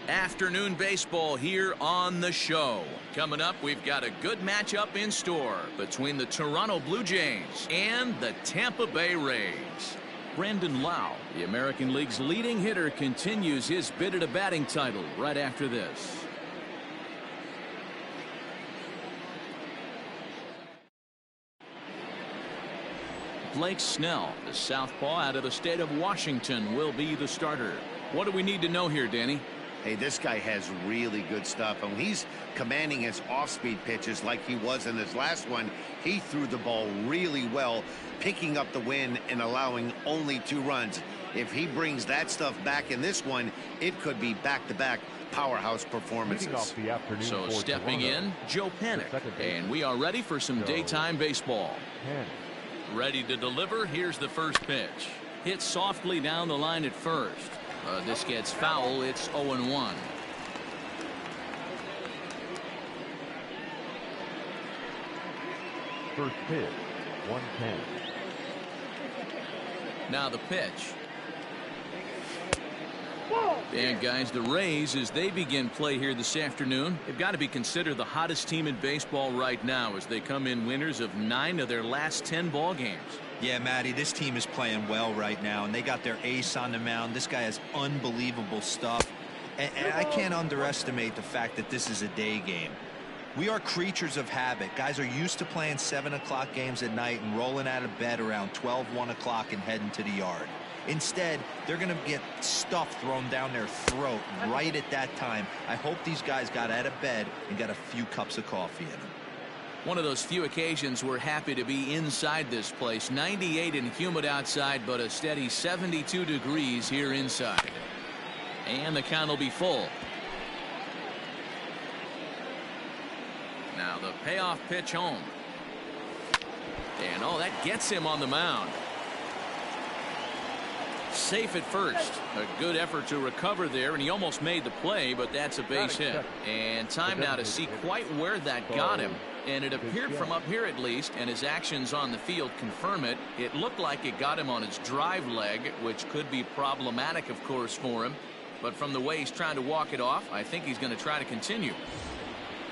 Afternoon baseball here on the show. Coming up, we've got a good matchup in store between the Toronto Blue Jays and the Tampa Bay Rays. Brandon Lau, the American League's leading hitter, continues his bid at a batting title right after this. Blake Snell, the southpaw out of the state of Washington, will be the starter. What do we need to know here, Danny? Hey, this guy has really good stuff, and he's commanding his off-speed pitches like he was in his last one. He threw the ball really well, picking up the win and allowing only 2 runs. If he brings that stuff back in this one, it could be back-to-back powerhouse performances. So stepping in, Joe Panik, and we are ready for some daytime baseball. Ready to deliver. Here's the first pitch. Hit softly down the line at first. This gets foul. It's 0-1. First pitch, 110. Now the pitch. And guys, the Rays, as they begin play here this afternoon, they've got to be considered the hottest team in baseball right now as they come in winners of 9 of their last 10 ball games. Yeah, Matty, this team is playing well right now, and they got their ace on the mound. This guy has unbelievable stuff, and I can't underestimate the fact that this is a day game. We are creatures of habit. Guys are used to playing 7 o'clock games at night and rolling out of bed around 12, 1 o'clock and heading to the yard. Instead, they're going to get stuff thrown down their throat right at that time. I hope these guys got out of bed and got a few cups of coffee in them. One of those few occasions we're happy to be inside this place. 98 and humid outside, but a steady 72 degrees here inside. And the count will be full. Now the payoff pitch home. And that gets him on the mound. Safe at first. A good effort to recover there, and he almost made the play, but that's a base hit. And time now to see quite where that got him. And it appeared from up here at least, and his actions on the field confirm it. It looked like it got him on his drive leg, which could be problematic, of course, for him. But from the way he's trying to walk it off, I think he's going to try to continue.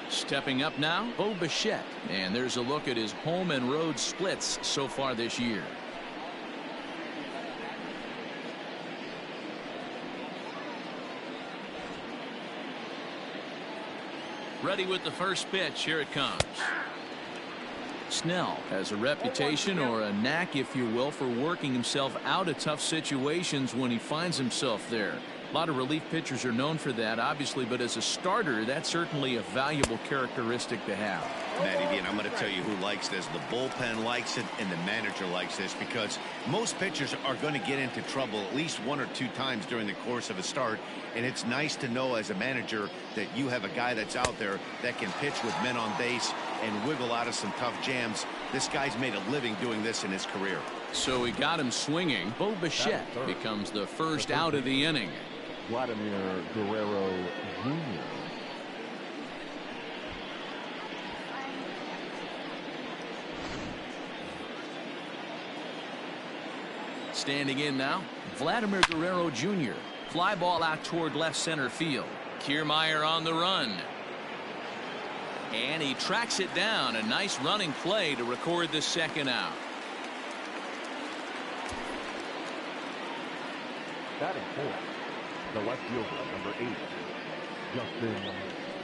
Stepping up now, Bo Bichette. And there's a look at his home and road splits so far this year. Ready with the first pitch. Here it comes. Snell has a reputation, or a knack if you will, for working himself out of tough situations when he finds himself there. A lot of relief pitchers are known for that, obviously, but as a starter, that's certainly a valuable characteristic to have. Matty, and I'm going to tell you who likes this. The bullpen likes it, and the manager likes this, because most pitchers are going to get into trouble at least 1 or 2 times during the course of a start, and it's nice to know as a manager that you have a guy that's out there that can pitch with men on base and wiggle out of some tough jams. This guy's made a living doing this in his career. So he got him swinging. Bo Bichette becomes the first out of the inning. Vladimir Guerrero Jr. Standing in now, Vladimir Guerrero Jr. Fly ball out toward left center field. Kiermaier on the run. And he tracks it down. A nice running play to record the second out. Batting fourth, the left fielder, number 8, Justin.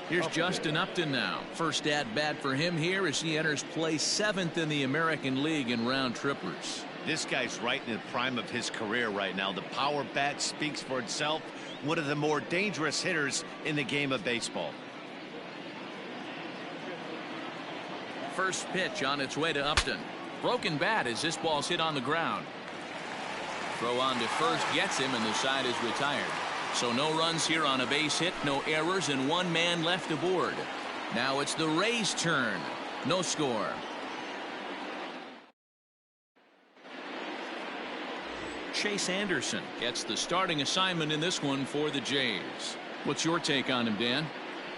Here's Justin Upton now. First at bat for him here as he enters play 7th in the American League in round trippers. This guy's right in the prime of his career right now. The power bat speaks for itself. One of the more dangerous hitters in the game of baseball. First pitch on its way to Upton. Broken bat as this ball's hit on the ground. Throw on to first gets him, and the side is retired. So no runs here on a base hit, no errors, and 1 man left aboard. Now it's the Rays' turn. No score. Chase Anderson gets the starting assignment in this one for the Jays. What's your take on him, Dan?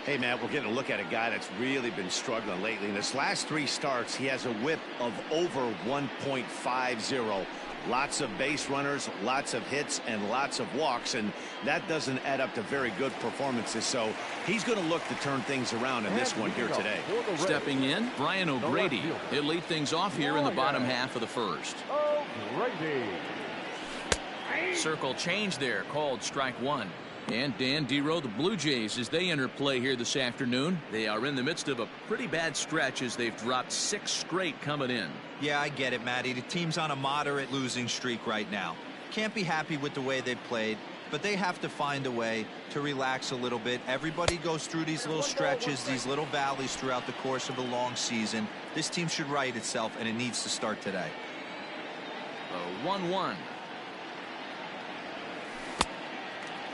Hey, Matt, we're getting a look at a guy that's really been struggling lately. In his last 3 starts, he has a whip of over 1.50. Lots of base runners, lots of hits, and lots of walks, and that doesn't add up to very good performances. So he's going to look to turn things around in this one here today. Stepping in, Brian O'Grady. He'll lead things off here in the bottom half of the first. Circle change there, called strike one. And Dan Dero, the Blue Jays, as they enter play here this afternoon, they are in the midst of a pretty bad stretch as they've dropped 6 straight coming in. Yeah, I get it, Matty. The team's on a moderate losing streak right now. Can't be happy with the way they played, but they have to find a way to relax a little bit. Everybody goes through these little stretches, these little valleys throughout the course of a long season. This team should right itself, and it needs to start today. 1-1.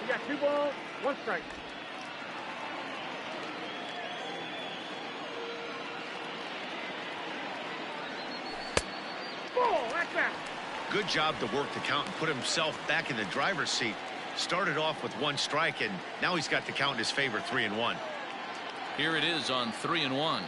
You got 2 balls, 1 strike. Ball, that's that. Good job to work the count and put himself back in the driver's seat. Started off with 1 strike, and now he's got the count in his favor, 3-1. Here it is on 3-1.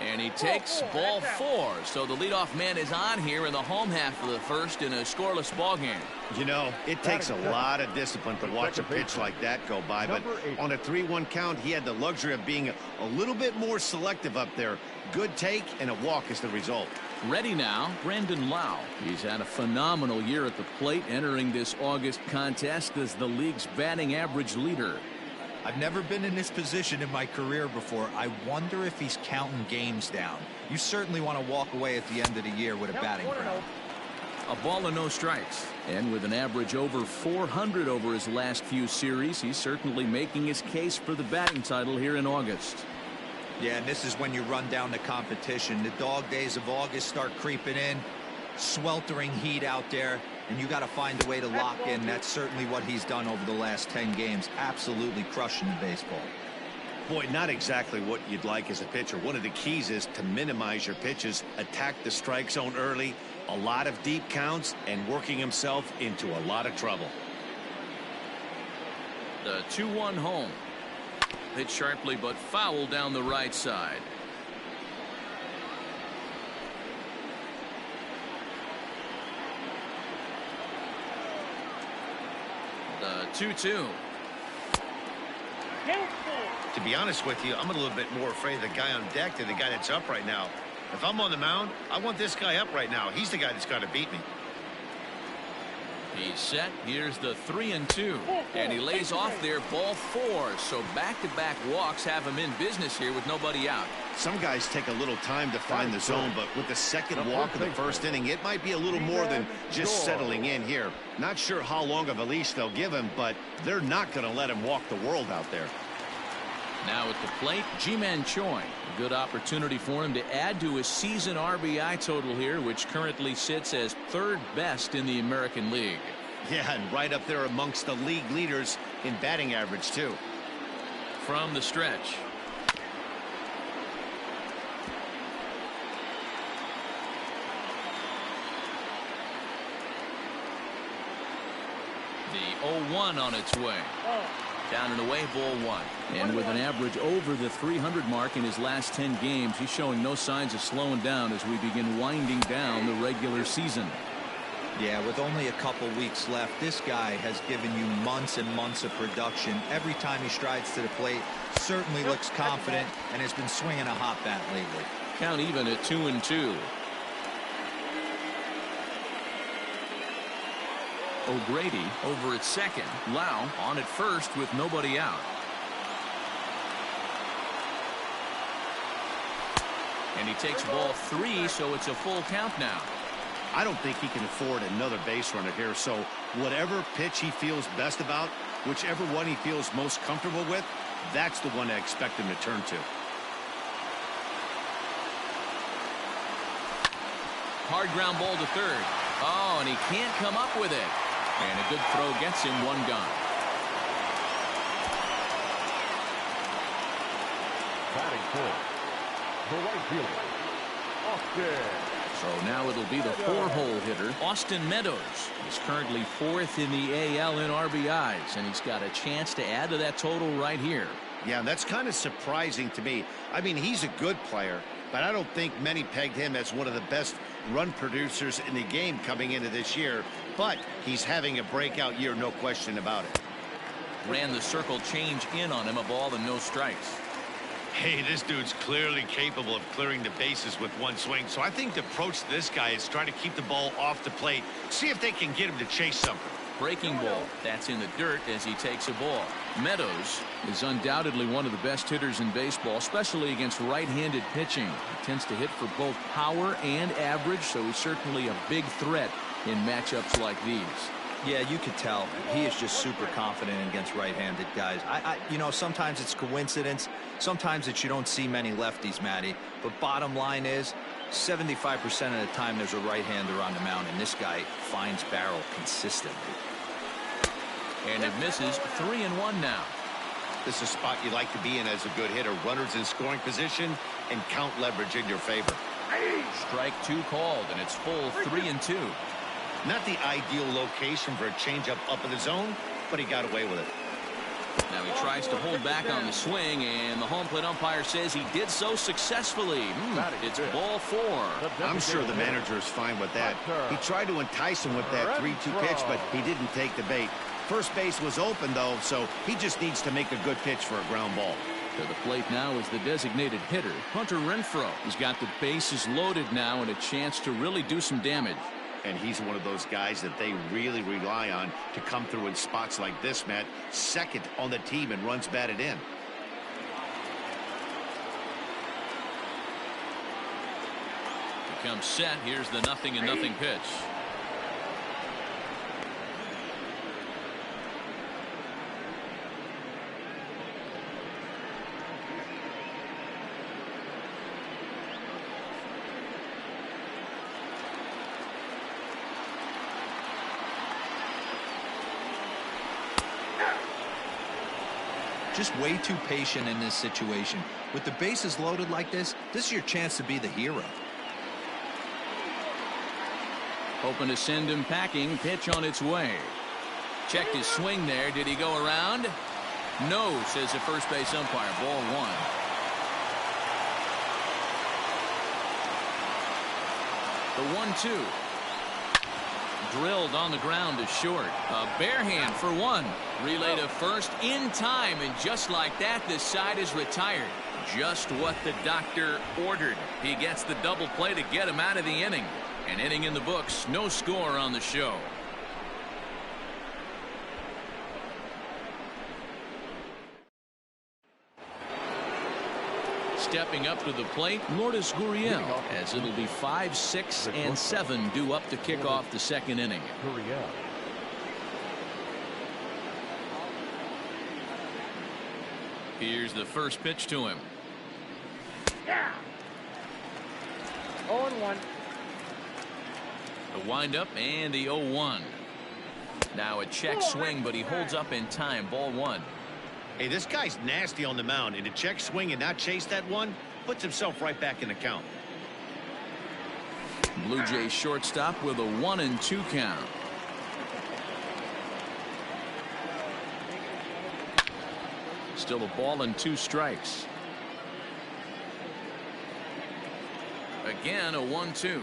And he takes ball 4. So the leadoff man is on here in the home half of the first in a scoreless ball game. You know, it takes a lot of discipline to watch a pitch like that go by, but on a 3-1 count, he had the luxury of being a little bit more selective up there. Good take and a walk is the result. Ready now, Brandon Lau. He's had a phenomenal year at the plate, entering this August contest as the league's batting average leader. I've never been in this position in my career before. I wonder if he's counting games down. You certainly want to walk away at the end of the year with a batting crown. A ball and no strikes. And with an average over 400 over his last few series, he's certainly making his case for the batting title here in August. Yeah, and this is when you run down the competition. The dog days of August start creeping in. Sweltering heat out there, and you got to find a way to lock in. That's certainly what he's done over the last 10 games. Absolutely crushing the baseball. Boy, not exactly what you'd like as a pitcher. One of the keys is to minimize your pitches, attack the strike zone early, a lot of deep counts, and working himself into a lot of trouble. The 2-1 home. Hit sharply but foul down the right side. The 2-2. To be honest with you, I'm a little bit more afraid of the guy on deck than the guy that's up right now. If I'm on the mound, I want this guy up right now. He's the guy that's got to beat me. He's set. Here's the 3-2. And he lays off there, ball 4. So back-to-back walks have him in business here with nobody out. Some guys take a little time to find the zone, but with the second walk of the first inning, it might be a little more than just settling in here. Not sure how long of a leash they'll give him, but they're not going to let him walk the world out there. Now at the plate, Ji-Man Choi. A good opportunity for him to add to his season RBI total here, which currently sits as 3rd best in the American League. Yeah, and right up there amongst the league leaders in batting average, too. From the stretch. The 0-1 on its way. Down and away, ball 1. And with an average over the 300 mark in his last 10 games, he's showing no signs of slowing down as we begin winding down the regular season. Yeah, with only a couple weeks left, this guy has given you months and months of production. Every time he strides to the plate, certainly looks confident and has been swinging a hot bat lately. Count even at 2-2. O'Grady over at second. Lau on at first with nobody out. And he takes ball 3, so it's a full count now. I don't think he can afford another base runner here, so whatever pitch he feels best about, whichever one he feels most comfortable with, that's the one I expect him to turn to. Hard ground ball to third. Oh, and he can't come up with it. And a good throw gets him 1 gone. Batting fourth, the right fielder, Austin. So now it'll be the 4-hole hitter, Austin Meadows. He's currently 4th in the AL in RBIs, and he's got a chance to add to that total right here. Yeah, that's kind of surprising to me. I mean, he's a good player, but I don't think many pegged him as one of the best run producers in the game coming into this year. But he's having a breakout year, no question about it. Ran the circle change in on him, a ball and no strikes. Hey, this dude's clearly capable of clearing the bases with one swing. So I think the approach to this guy is trying to keep the ball off the plate. See if they can get him to chase something. Breaking ball. That's in the dirt as he takes a ball. Meadows is undoubtedly one of the best hitters in baseball, especially against right-handed pitching. He tends to hit for both power and average, so he's certainly a big threat in matchups like these. Yeah, you could tell he is just super confident against right-handed guys. You know, sometimes it's coincidence. Sometimes it's you don't see many lefties, Matty. But bottom line is, 75% of the time there's a right-hander on the mound, and this guy finds barrel consistently. And it misses. 3-1 now. This is a spot you like to be in as a good hitter. Runners in scoring position and count leverage in your favor. Strike 2 called, and it's full 3-2. Not the ideal location for a changeup up in the zone, but he got away with it. Now he tries to hold back on the swing, and the home plate umpire says he did so successfully. It's ball 4. I'm sure the manager is fine with that. He tried to entice him with that 3-2 pitch, but he didn't take the bait. First base was open, though, so he just needs to make a good pitch for a ground ball. To the plate now is the designated hitter, Hunter Renfroe. He's got the bases loaded now and a chance to really do some damage. And he's one of those guys that they really rely on to come through in spots like this, Matt. Second on the team and runs batted in. He comes set. Here's the 0-0 pitch. Just way too patient in this situation. With the bases loaded like this is your chance to be the hero. Hoping to send him packing. Pitch on its way. Checked his swing there. Did he go around? No, says the first base umpire. Ball 1. The 1-2. Drilled on the ground to short. A bare hand for 1. Relay to first in time, and just like that, this side is retired. Just what the doctor ordered. He gets the double play to get him out of the inning. An inning in the books. No score on the show. Stepping up to the plate, Lourdes Gurriel, as it'll be 5, 6, and 7 due up to kick off the second inning. Here's the first pitch to him. 0-1. The windup and the 0-1. Now a check swing, but he holds up in time. Ball 1. Hey, this guy's nasty on the mound, and to check swing and not chase that one puts himself right back in the count. Blue Jays shortstop with a 1-2 count. Still a ball and 2 strikes. Again a 1-2.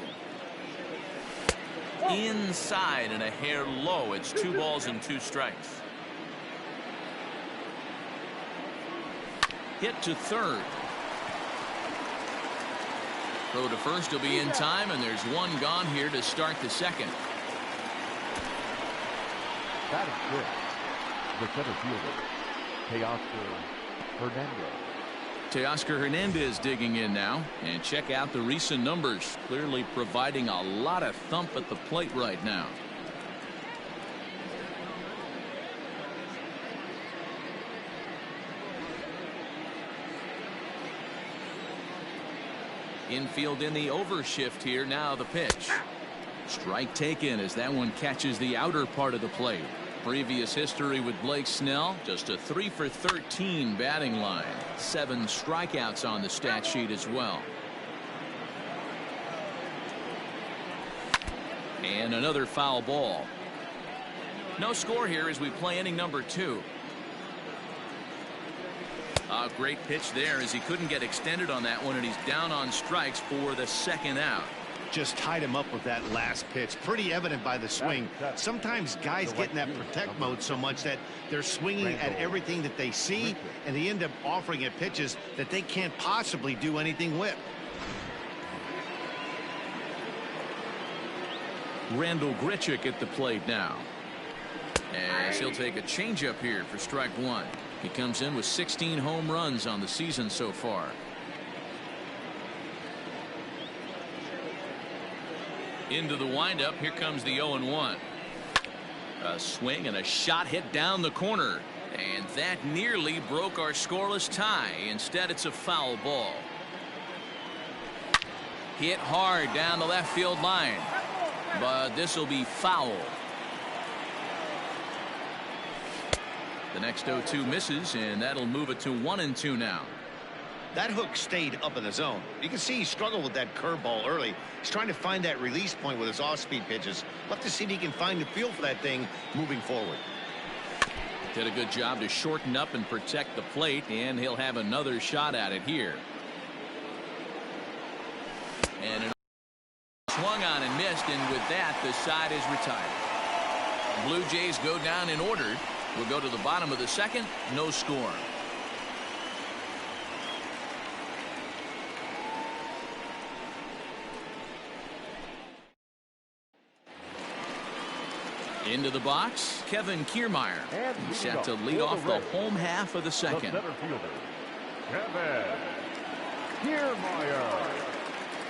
Inside and a hair low. It's 2 balls and 2 strikes. Hit to third. Throw to first will be in time, and there's 1 gone here to start the second. That is good. The center fielder, Teoscar Hernandez. Teoscar Hernandez digging in now, and check out the recent numbers. Clearly providing a lot of thump at the plate right now. Infield in the overshift here. Now the pitch. Strike taken as that one catches the outer part of the plate. Previous history with Blake Snell, just a 3 for 13 batting line. 7 strikeouts on the stat sheet as well. And another foul ball. No score here as we play inning number 2. A great pitch there as he couldn't get extended on that one, and he's down on strikes for the second out. Just tied him up with that last pitch. Pretty evident by the swing. Sometimes guys get in that protect mode so much that they're swinging at everything that they see, and they end up offering at pitches that they can't possibly do anything with. Randall Grichuk at the plate now, as he'll take a changeup here for strike one. He comes in with 16 home runs on the season so far. Into the windup. Here comes the 0-1. A swing and a shot hit down the corner, and that nearly broke our scoreless tie. Instead, it's a foul ball. Hit hard down the left field line, but this will be foul. The next 0-2 misses, and that'll move it to 1-2 now. That hook stayed up in the zone. You can see he struggled with that curveball early. He's trying to find that release point with his off-speed pitches. We'll have to see if he can find the feel for that thing moving forward. Did a good job to shorten up and protect the plate, and he'll have another shot at it here. And it swung on and missed, and with that, the side is retired. Blue Jays go down in order. We'll go to the bottom of the second. No score. Into the box, Kevin Kiermaier. He's set to lead off the home half of the second. Kevin Kiermaier.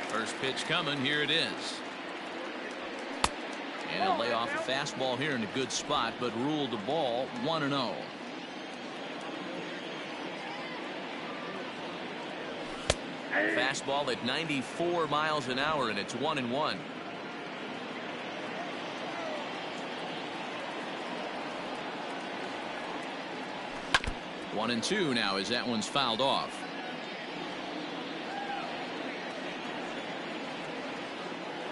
First pitch coming. Here it is. And he'll lay off a fastball here in a good spot, but ruled the ball 1-0. Fastball at 94 miles an hour, and it's 1-1. One and two now as that one's fouled off.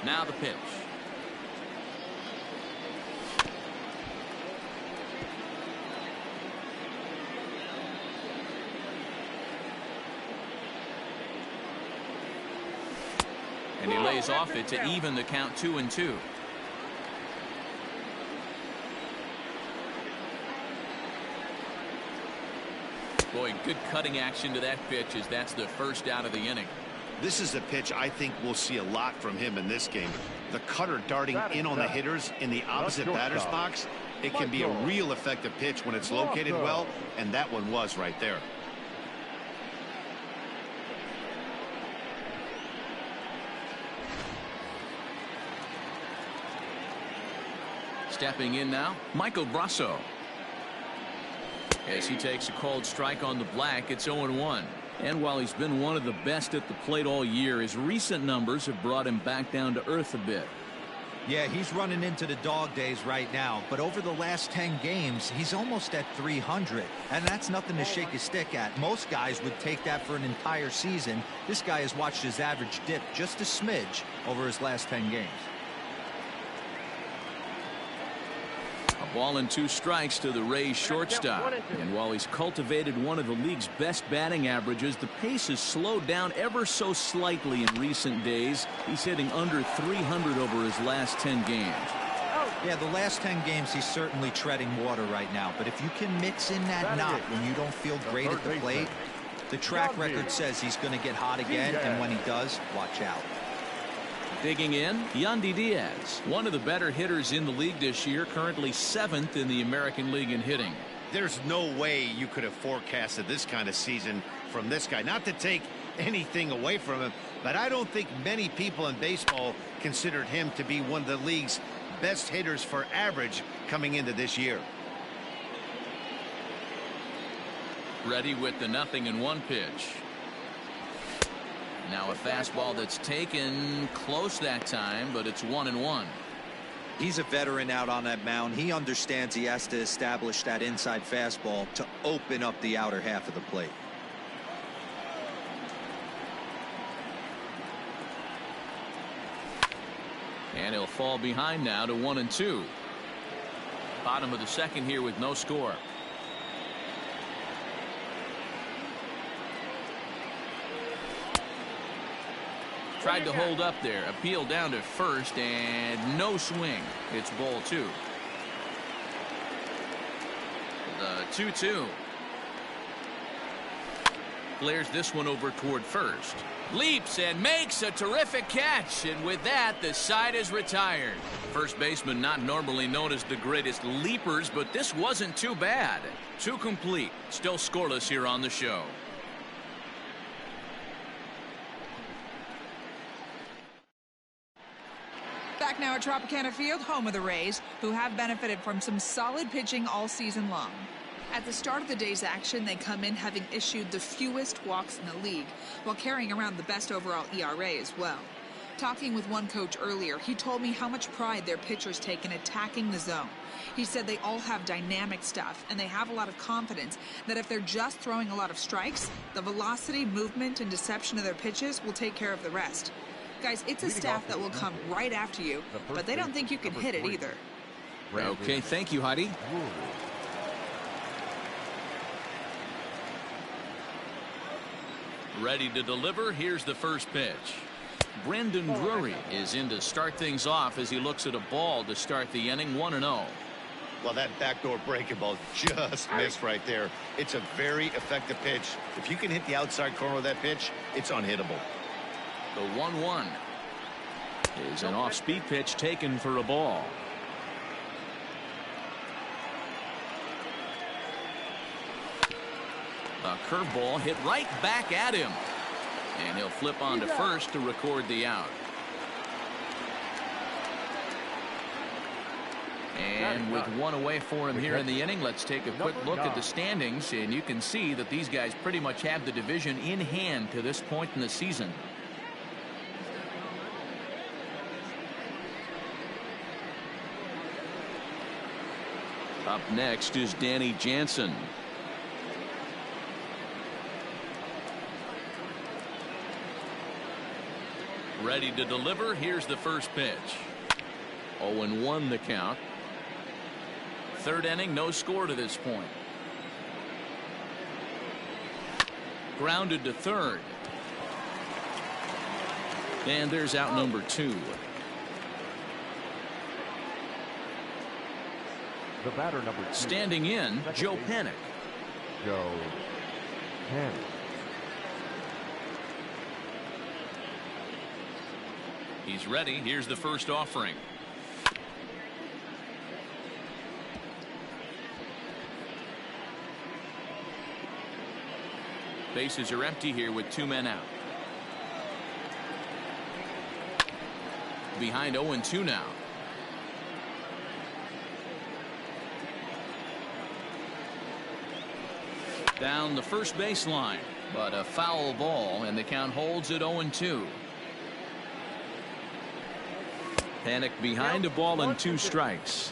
Now the pitch. And he lays off it to even the count 2-2. Boy, good cutting action to that pitch as that's the first out of the inning. This is a pitch I think we'll see a lot from him in this game. The cutter darting in on the hitters in the opposite batter's box. It can be a real effective pitch when it's located well, and that one was right there. Stepping in now, Michael Brasso. As he takes a called strike on the black, it's 0-1. And while he's been one of the best at the plate all year, his recent numbers have brought him back down to earth a bit. Yeah, he's running into the dog days right now, but over the last 10 games, he's almost at 300, and that's nothing to shake his stick at. Most guys would take that for an entire season. This guy has watched his average dip just a smidge over his last 10 games. A ball and 2 strikes to the Rays shortstop. And while he's cultivated one of the league's best batting averages, the pace has slowed down ever so slightly in recent days. He's hitting under 300 over his last 10 games. Yeah, the last 10 games he's certainly treading water right now. But if you can mix in that knock when you don't feel great at the plate, the track record says he's going to get hot again, and when he does, watch out. Digging in, Yandy Diaz, one of the better hitters in the league this year, currently 7th in the American League in hitting. There's no way you could have forecasted this kind of season from this guy. Not to take anything away from him, but I don't think many people in baseball considered him to be one of the league's best hitters for average coming into this year. Ready with the 0-1 pitch. Now a fastball that's taken close that time, but it's 1-1. He's a veteran out on that mound. He understands he has to establish that inside fastball to open up the outer half of the plate. And he'll fall behind now to 1-2. Bottom of the second here with no score. Tried to hold up there. Appeal down to first, and no swing. It's ball 2. The 2-2. Flares this one over toward first. Leaps and makes a terrific catch, and with that, the side is retired. First baseman not normally known as the greatest leapers, but this wasn't too bad. 2 complete. Still scoreless here on the show. Back now at Tropicana Field, home of the Rays, who have benefited from some solid pitching all season long. At the start of the day's action, they come in having issued the fewest walks in the league, while carrying around the best overall ERA as well. Talking with one coach earlier, he told me how much pride their pitchers take in attacking the zone. He said they all have dynamic stuff, and they have a lot of confidence that if they're just throwing a lot of strikes, the velocity, movement, and deception of their pitches will take care of the rest. Guys, it's a staff that will come right after you, but they don't think you can hit it either. Okay, thank you, Heidi. Ready to deliver. Here's the first pitch. Brandon Drury is in to start things off as he looks at a ball to start the inning. 1-0. Well, that backdoor breaking ball just missed right there. It's a very effective pitch. If you can hit the outside corner of that pitch, it's unhittable. The 1-1 is an off-speed pitch taken for a ball. A curveball hit right back at him, and he'll flip on to first to record the out. And with 1 away for him here in the inning, let's take a quick look at the standings, and you can see that these guys pretty much have the division in hand to this point in the season. Up next is Danny Jansen. Ready to deliver. Here's the first pitch. 0-1 the count. Third inning, no score to this point. Grounded to third. And there's out number 2. The batter number 2. Standing in, Joe Panik. Joe Panik. He's ready. Here's the first offering. Bases are empty here with 2 men out. Behind 0-2 now. Down the first baseline, but a foul ball, and the count holds at 0-2. Panik behind a ball and 2 strikes.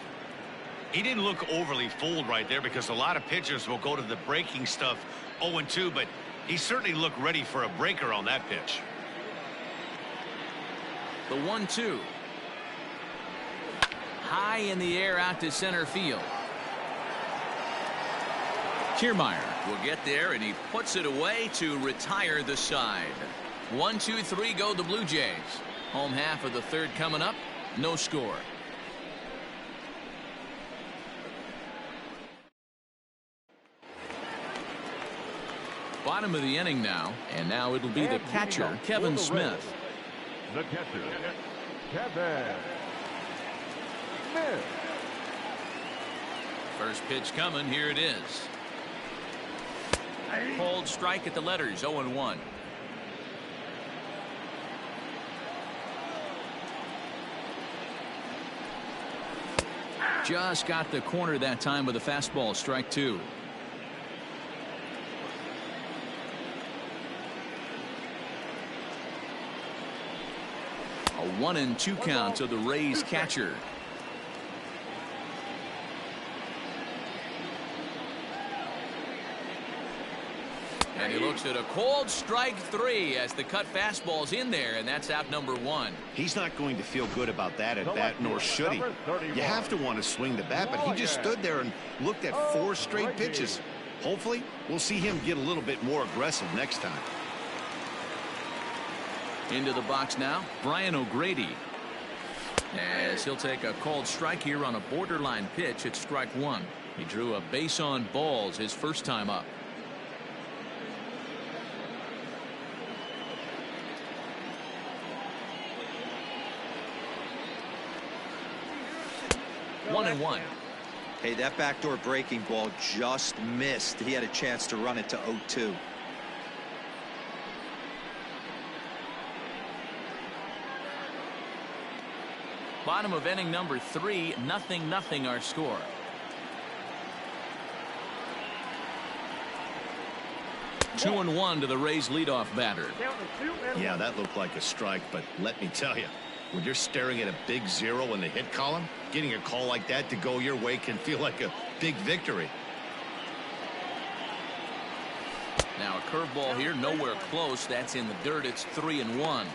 He didn't look overly fooled right there because a lot of pitchers will go to the breaking stuff 0-2, but he certainly looked ready for a breaker on that pitch. The 1-2. High in the air out to center field. Kiermaier will get there, and he puts it away to retire the side. 1-2-3 go the Blue Jays. Home half of the third coming up. No score. Bottom of the inning now, and now it'll be the catcher, Kevin Smith. The catcher, Kevin Smith. First pitch coming. Here it is. Cold strike at the letters. 0-1. Just got the corner that time with a fastball. Strike 2. A 1-2 count to the Rays catcher. And he looks at a cold strike 3 as the cut fastball's in there, and that's out number 1. He's not going to feel good about that at bat, nor should he. You have to want to swing the bat, but he just stood there and looked at 4 straight pitches. Hopefully, we'll see him get a little bit more aggressive next time. Into the box now, Brian O'Grady. As he'll take a called strike here on a borderline pitch at strike one. He drew a base on balls his first time up. One and one. Hey, that backdoor breaking ball just missed. He had a chance to run it to 0-2. Bottom of inning number 3, 0-0 our score. Two and one to the Rays leadoff batter. Yeah, that looked like a strike, but let me tell you, when you're staring at a big 0 in the hit column, getting a call like that to go your way can feel like a big victory. Now a curveball here, nowhere close. That's in the dirt. It's 3-1.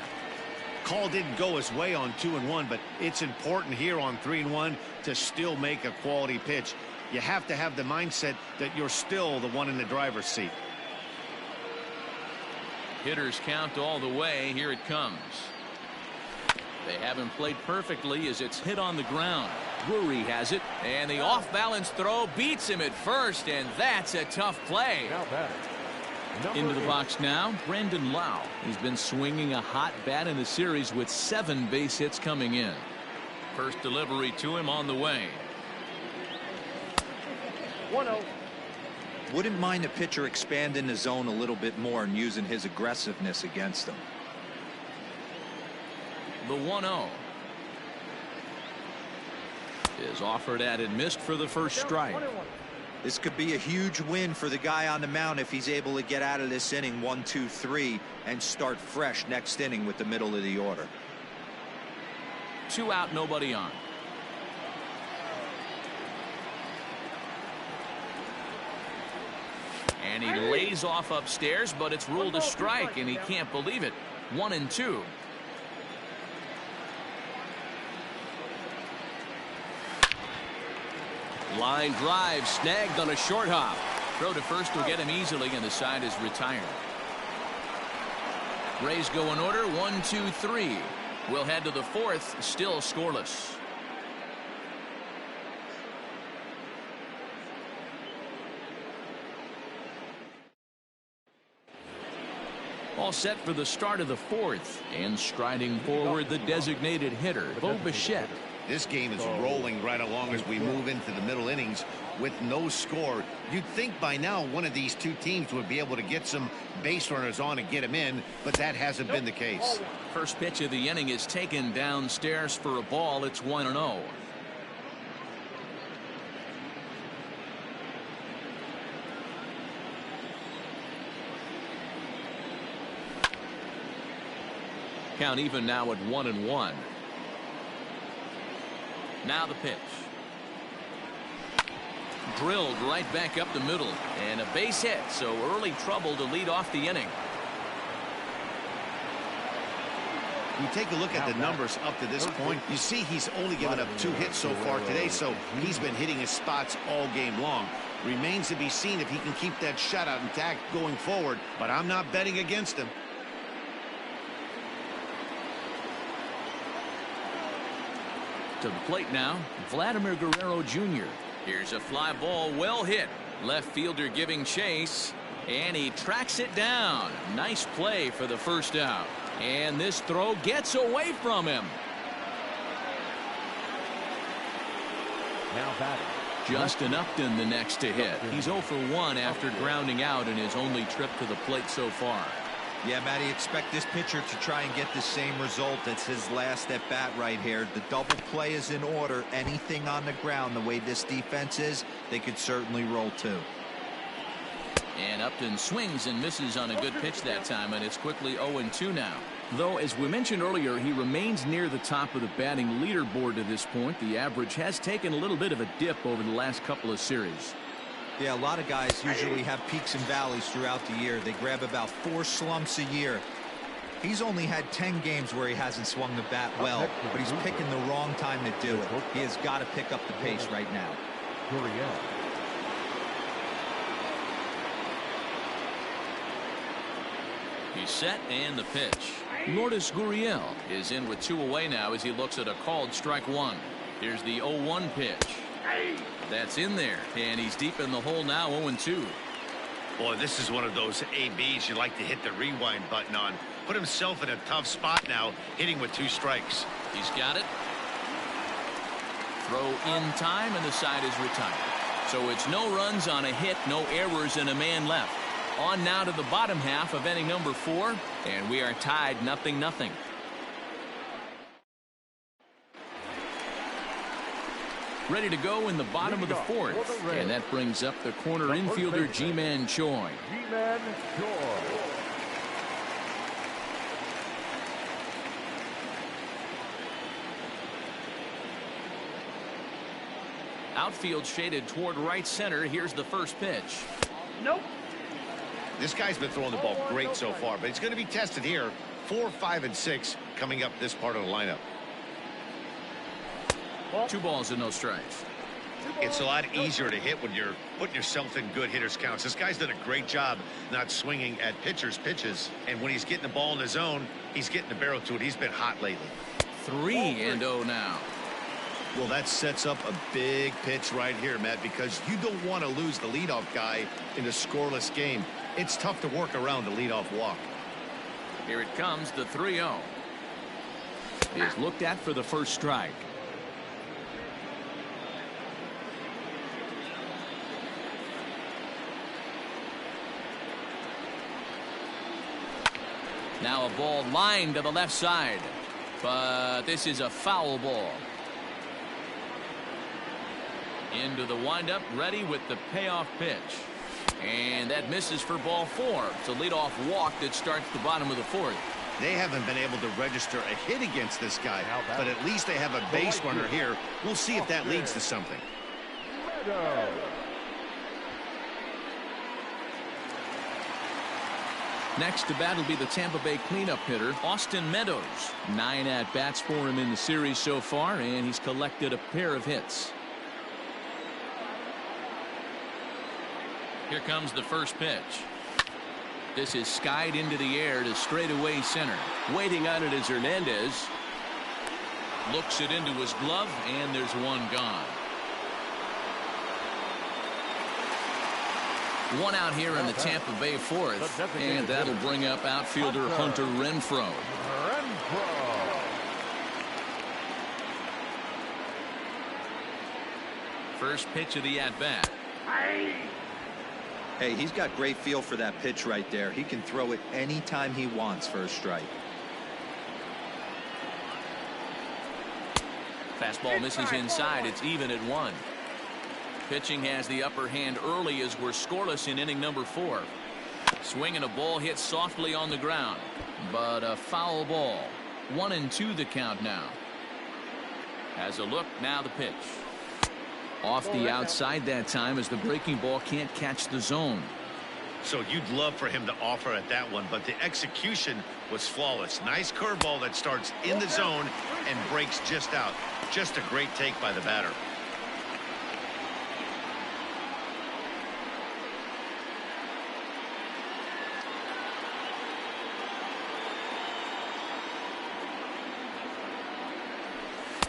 Call didn't go his way on 2-1, but it's important here on 3-1 to still make a quality pitch. You have to have the mindset that you're still the one in the driver's seat. Hitters count all the way. Here it comes. They haven't played perfectly as it's hit on the ground. Drury has it, and the off-balance throw beats him at first, and that's a tough play. Into the box now, Brandon Lau. He's been swinging a hot bat in the series with 7 base hits coming in. First delivery to him on the way. 1-0. Wouldn't mind a pitcher expanding the zone a little bit more and using his aggressiveness against them. The 1-0 is offered at and missed for the first strike. This could be a huge win for the guy on the mound if he's able to get out of this inning 1-2-3 and start fresh next inning with the middle of the order. 2 out, nobody on. And he lays off upstairs, but it's ruled a strike, and he can't believe it. 1-2. Line drive snagged on a short hop. Throw to first will get him easily, and the side is retired. Rays go in order 1-2-3. We'll head to the 4th, still scoreless. All set for the start of the 4th, and striding forward the designated hitter, Bo Bichette. This game is rolling right along as we move into the middle innings with no score. You'd think by now one of these two teams would be able to get some base runners on and get them in, but that hasn't been the case. First pitch of the inning is taken downstairs for a ball. It's 1-0. Count even now at 1-1. Now the pitch. Drilled right back up the middle, and a base hit, so early trouble to lead off the inning. You take a look at the numbers up to this point, you see he's only given up 2 hits so far today, so he's been hitting his spots all game long. Remains to be seen if he can keep that shutout intact going forward, but I'm not betting against him. To the plate now, Vladimir Guerrero Jr. Here's a fly ball, well hit. Left fielder giving chase, and he tracks it down. Nice play for the first out. And this throw gets away from him. Now batting. Justin Upton the next to hit. He's 0 for 1 after grounding out in his only trip to the plate so far. Yeah, Matty, expect this pitcher to try and get the same result. It's his last at bat right here. The double play is in order. Anything on the ground, the way this defense is, they could certainly roll too. And Upton swings and misses on a good pitch that time, and it's quickly 0-2 now. Though, as we mentioned earlier, he remains near the top of the batting leaderboard to this point. The average has taken a little bit of a dip over the last couple of series. Yeah, a lot of guys usually have peaks and valleys throughout the year. They grab about 4 slumps a year. He's only had 10 games where he hasn't swung the bat well, but he's picking the wrong time to do it. He has got to pick up the pace right now. He's set and the pitch. Lourdes Gurriel is in with 2 away now as he looks at a called strike 1. Here's the 0-1 pitch. That's in there, and he's deep in the hole now, 0-2. Boy, this is one of those ABs you like to hit the rewind button on. Put himself in a tough spot now, hitting with 2 strikes. He's got it. Throw in time, and the side is retired. So it's no runs on a hit, no errors, and a man left. On now to the bottom half of inning number 4, and we are tied 0-0. Ready to go in the bottom of the 4th, and that brings up the corner infielder Ji-Man Choi. Ji-Man Choi. Outfield shaded toward right center. Here's the first pitch. Nope. This guy's been throwing the ball great so far, but he's going to be tested here. 4, 5, and 6 coming up this part of the lineup. 2 balls and no strikes. It's a lot easier to hit when you're putting yourself in good hitters counts. This guy's done a great job not swinging at pitchers' pitches. And when he's getting the ball in the zone, he's getting the barrel to it. He's been hot lately. 3-0 now. Well, that sets up a big pitch right here, Matt, because you don't want to lose the leadoff guy in a scoreless game. It's tough to work around the leadoff walk. Here it comes, the 3-0. Is looked at for the first strike. Now a ball lined to the left side, but this is a foul ball. Into the windup, ready with the payoff pitch. And that misses for ball 4. It's a leadoff walk that starts the bottom of the 4th. They haven't been able to register a hit against this guy, but at least they have a base runner here. We'll see if that leads to something. Next to bat will be the Tampa Bay cleanup hitter, Austin Meadows. 9 at-bats for him in the series so far, and he's collected a pair of hits. Here comes the first pitch. This is skied into the air to straightaway center. Waiting on it is Hernandez. Looks it into his glove, and there's one gone. 1 out here in the Tampa Bay 4th, and that'll bring up outfielder Hunter Renfroe. First pitch of the at-bat. Hey, he's got great feel for that pitch right there. He can throw it anytime he wants for a strike. Fastball misses inside. It's even at 1. Pitching has the upper hand early as we're scoreless in inning number 4. Swinging a ball hit softly on the ground, but a foul ball. 1-2 the count now. Has a look, now the pitch. Off the outside that time as the breaking ball can't catch the zone. So you'd love for him to offer at that one, but the execution was flawless. Nice curveball that starts in the zone and breaks just out. Just a great take by the batter.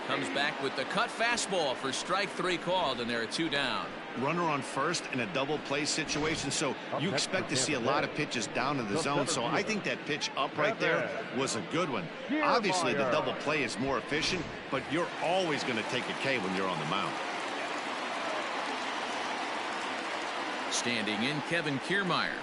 Comes back with the cut fastball for strike 3 called, and there are 2 down. Runner on first in a double play situation, so you expect to see a lot of pitches down in the zone. So I think that pitch up right there was a good one. Obviously, the double play is more efficient, but you're always going to take a K when you're on the mound. Standing in, Kevin Kiermaier.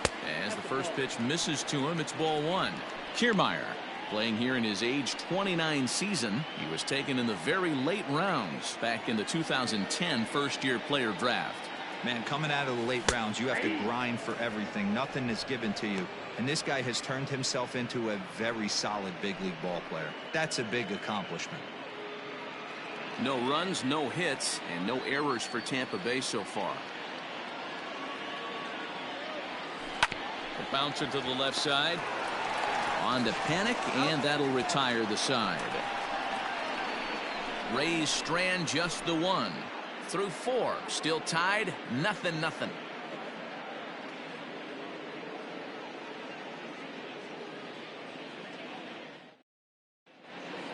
As the first pitch misses to him, it's ball 1. Kiermaier, playing here in his age 29 season. He was taken in the very late rounds back in the 2010 first-year player draft. Man, coming out of the late rounds, you have to grind for everything. Nothing is given to you. And this guy has turned himself into a very solid big league ball player. That's a big accomplishment. No runs, no hits, and no errors for Tampa Bay so far. The bouncer to the left side. On to Panic, and that'll retire the side. Rays Strand just the 1. Through 4, still tied, 0-0.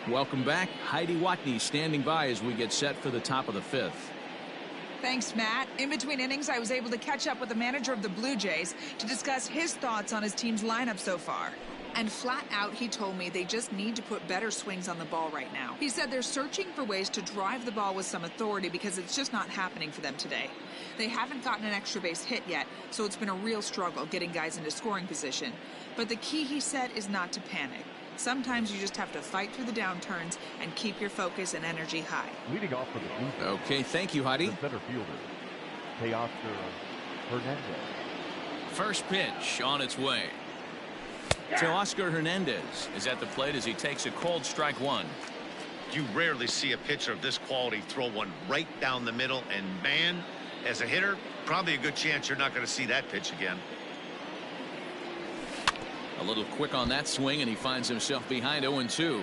Welcome back. Heidi Watney standing by as we get set for the top of the 5th. Thanks, Matt. In between innings, I was able to catch up with the manager of the Blue Jays to discuss his thoughts on his team's lineup so far. And flat out, he told me they just need to put better swings on the ball right now. He said they're searching for ways to drive the ball with some authority because it's just not happening for them today. They haven't gotten an extra base hit yet, so it's been a real struggle getting guys into scoring position. But the key, he said, is not to panic. Sometimes you just have to fight through the downturns and keep your focus and energy high. Leading off for the Blue Jays. Okay, thank you, Heidi. The center fielder, Teoscar Hernandez. First pitch on its way. Teoscar Hernandez is at the plate as he takes a cold strike one. You rarely see a pitcher of this quality throw one right down the middle, and man, as a hitter, probably a good chance you're not going to see that pitch again. A little quick on that swing, and he finds himself behind 0-2.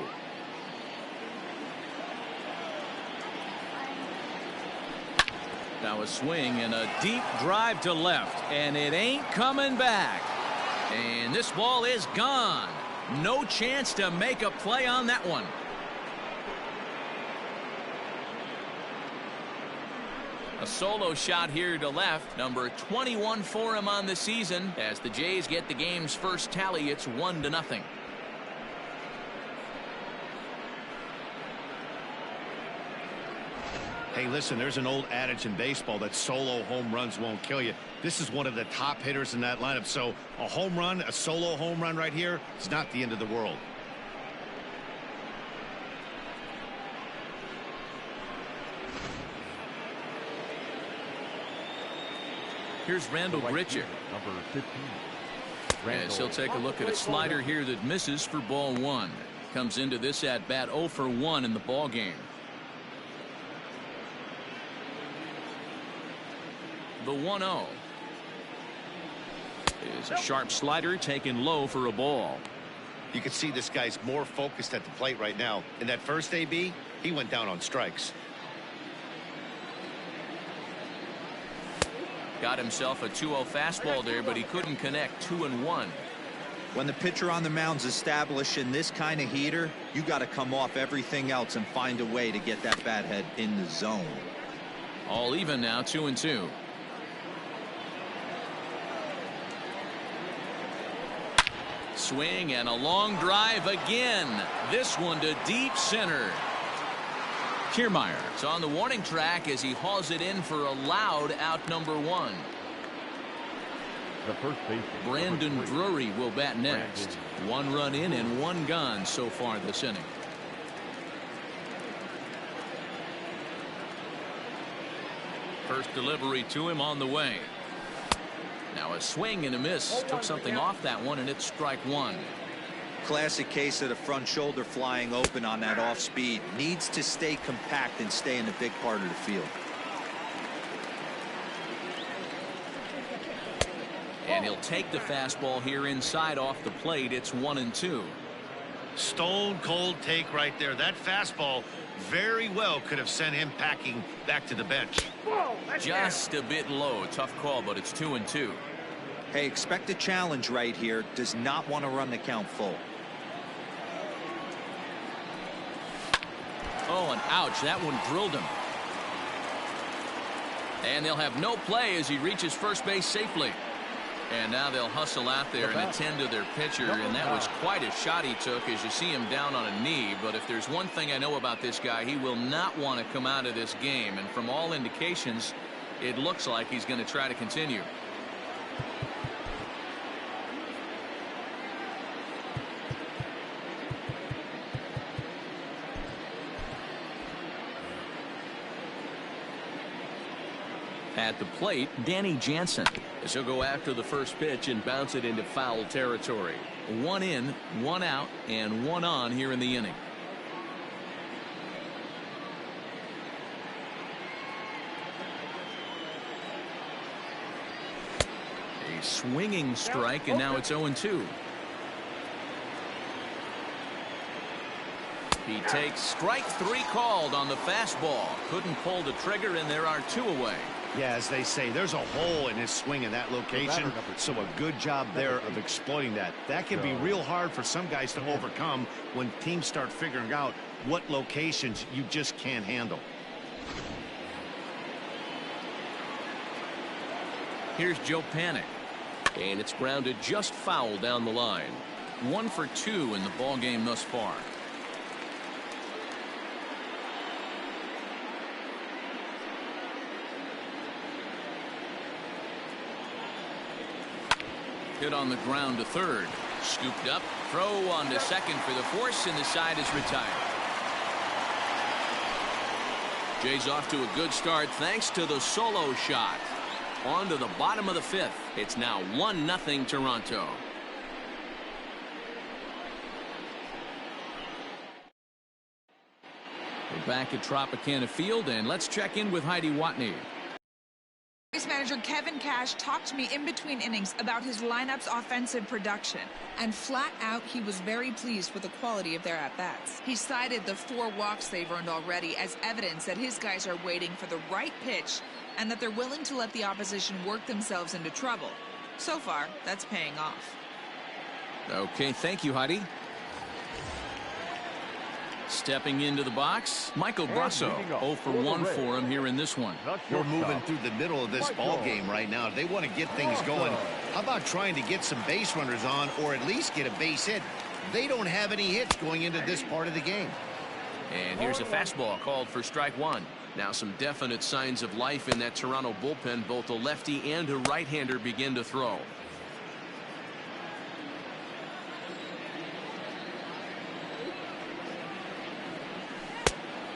Now a swing and a deep drive to left, and it ain't coming back. And this ball is gone. No chance to make a play on that one. A solo shot here to left, number 21 for him on the season. As the Jays get the game's first tally, it's 1-0. Hey, listen, there's an old adage in baseball that solo home runs won't kill you. This is one of the top hitters in that lineup, so a home run, a solo home run right here, is not the end of the world. Here's Randall Grichuk. Number 15. As he'll take a look at a slider here that misses for ball 1. Comes into this at bat 0 for 1 in the ball game. The 1-0 is a sharp slider taken low for a ball. You can see this guy's more focused at the plate right now. In that first AB, he went down on strikes. Got himself a 2-0 fastball there, but he couldn't connect. 2-1. When the pitcher on the mound's establishing this kind of heater, you got to come off everything else and find a way to get that bat head in the zone. All even now, 2-2. Swing and a long drive again. This one to deep center. Kiermaier is on the warning track as he hauls it in for a loud out number 1. The first baseman, Brandon Drury will bat next. 1 run in and 1 gone so far this inning. First delivery to him on the way. Now a swing and a miss. Took something off that one, and it's strike 1. Classic case of the front shoulder flying open on that off speed. Needs to stay compact and stay in the big part of the field. And he'll take the fastball here inside off the plate. It's 1-2. Stone cold take right there. That fastball very well could have sent him packing back to the bench. Just a bit low. Tough call, but it's 2-2. Hey, expect a challenge right here. Does not want to run the count full. Oh, and ouch, that one drilled him. And they'll have no play as he reaches first base safely. And now they'll hustle out there and attend to their pitcher, and that was quite a shot he took as you see him down on a knee. But if there's one thing I know about this guy, he will not want to come out of this game. And from all indications, it looks like he's going to try to continue. At the plate, Danny Jansen, as he'll go after the first pitch and bounce it into foul territory. 1 in, 1 out, and 1 on here in the inning. A swinging strike, and now it's 0-2. He takes strike 3 called on the fastball. Couldn't pull the trigger, and there are 2 away. Yeah, as they say, there's a hole in his swing in that location, so a good job there of exploiting that. That can be real hard for some guys to overcome when teams start figuring out what locations you just can't handle. Here's Joe Panic, and it's grounded just foul down the line. 1 for 2 in the ball game thus far. Hit on the ground to third. Scooped up. Throw on to second for the force, and the side is retired. Jay's off to a good start thanks to the solo shot. On to the bottom of the 5th. It's now 1-0 Toronto. We're back at Tropicana Field, and let's check in with Heidi Watney. Race manager Kevin Cash talked to me in between innings about his lineup's offensive production, and flat out he was very pleased with the quality of their at-bats. He cited the 4 walks they've earned already as evidence that his guys are waiting for the right pitch and that they're willing to let the opposition work themselves into trouble. So far, that's paying off. Okay, thank you, Heidi. Stepping into the box, Michael Brasso. 0 for 1 for him here in this one. We're moving through the middle of this ball game right now. They want to get things going. How about trying to get some base runners on, or at least get a base hit? They don't have any hits going into this part of the game. And here's a fastball called for strike 1. Now some definite signs of life in that Toronto bullpen. Both a lefty and a right-hander begin to throw.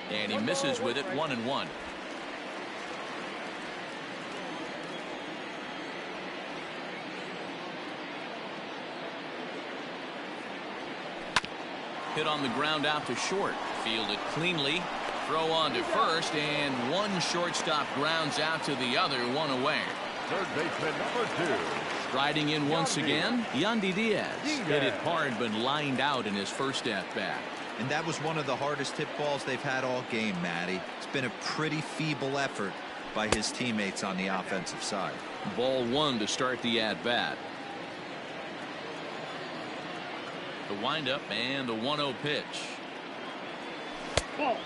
And he misses with it. 1-1. Hit on the ground out to short. Fielded cleanly. Throw on to first, and one shortstop grounds out to the other. 1 away. Third baseman number 2. Striding in once again, Yandy Diaz. Hit it hard but lined out in his first at-bat. And that was one of the hardest hit balls they've had all game, Matty. It's been a pretty feeble effort by his teammates on the offensive side. Ball 1 to start the at-bat. The windup and the 1-0 pitch.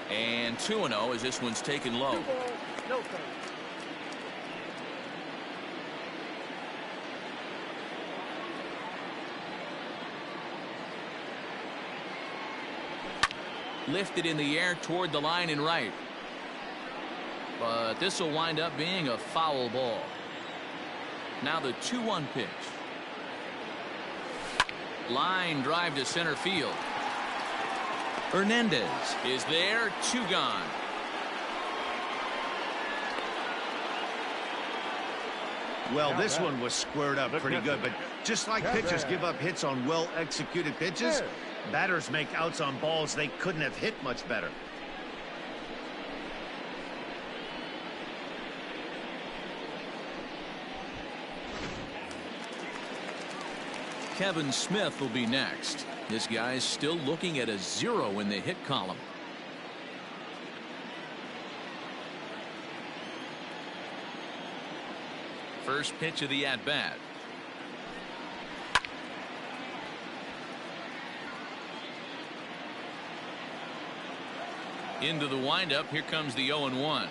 And 2-0 as this one's taken low. Lifted in the air toward the line and right. But this will wind up being a foul ball. Now the 2-1 pitch. Line drive to center field. Hernandez is there. 2 gone. Well, this one was squared up pretty good, but just like pitchers give up hits on well-executed pitches, batters make outs on balls they couldn't have hit much better. Kevin Smith will be next. This guy's still looking at a 0 in the hit column. First pitch of the at-bat. Into the windup. Here comes the 0-1.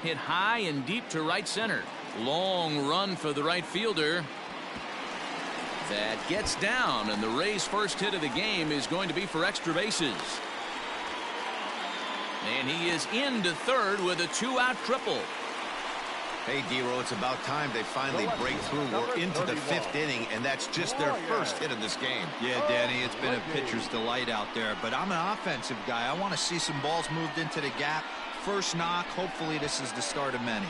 Hit high and deep to right center. Long run for the right fielder. That gets down, and the Rays' first hit of the game is going to be for extra bases. And he is into third with a 2-out triple. Hey, D-Row, it's about time they finally break through. We're into the 5th inning, and that's just their first hit of this game. Yeah, Danny, it's been a pitcher's delight out there, but I'm an offensive guy. I want to see some balls moved into the gap. First knock. Hopefully this is the start of many.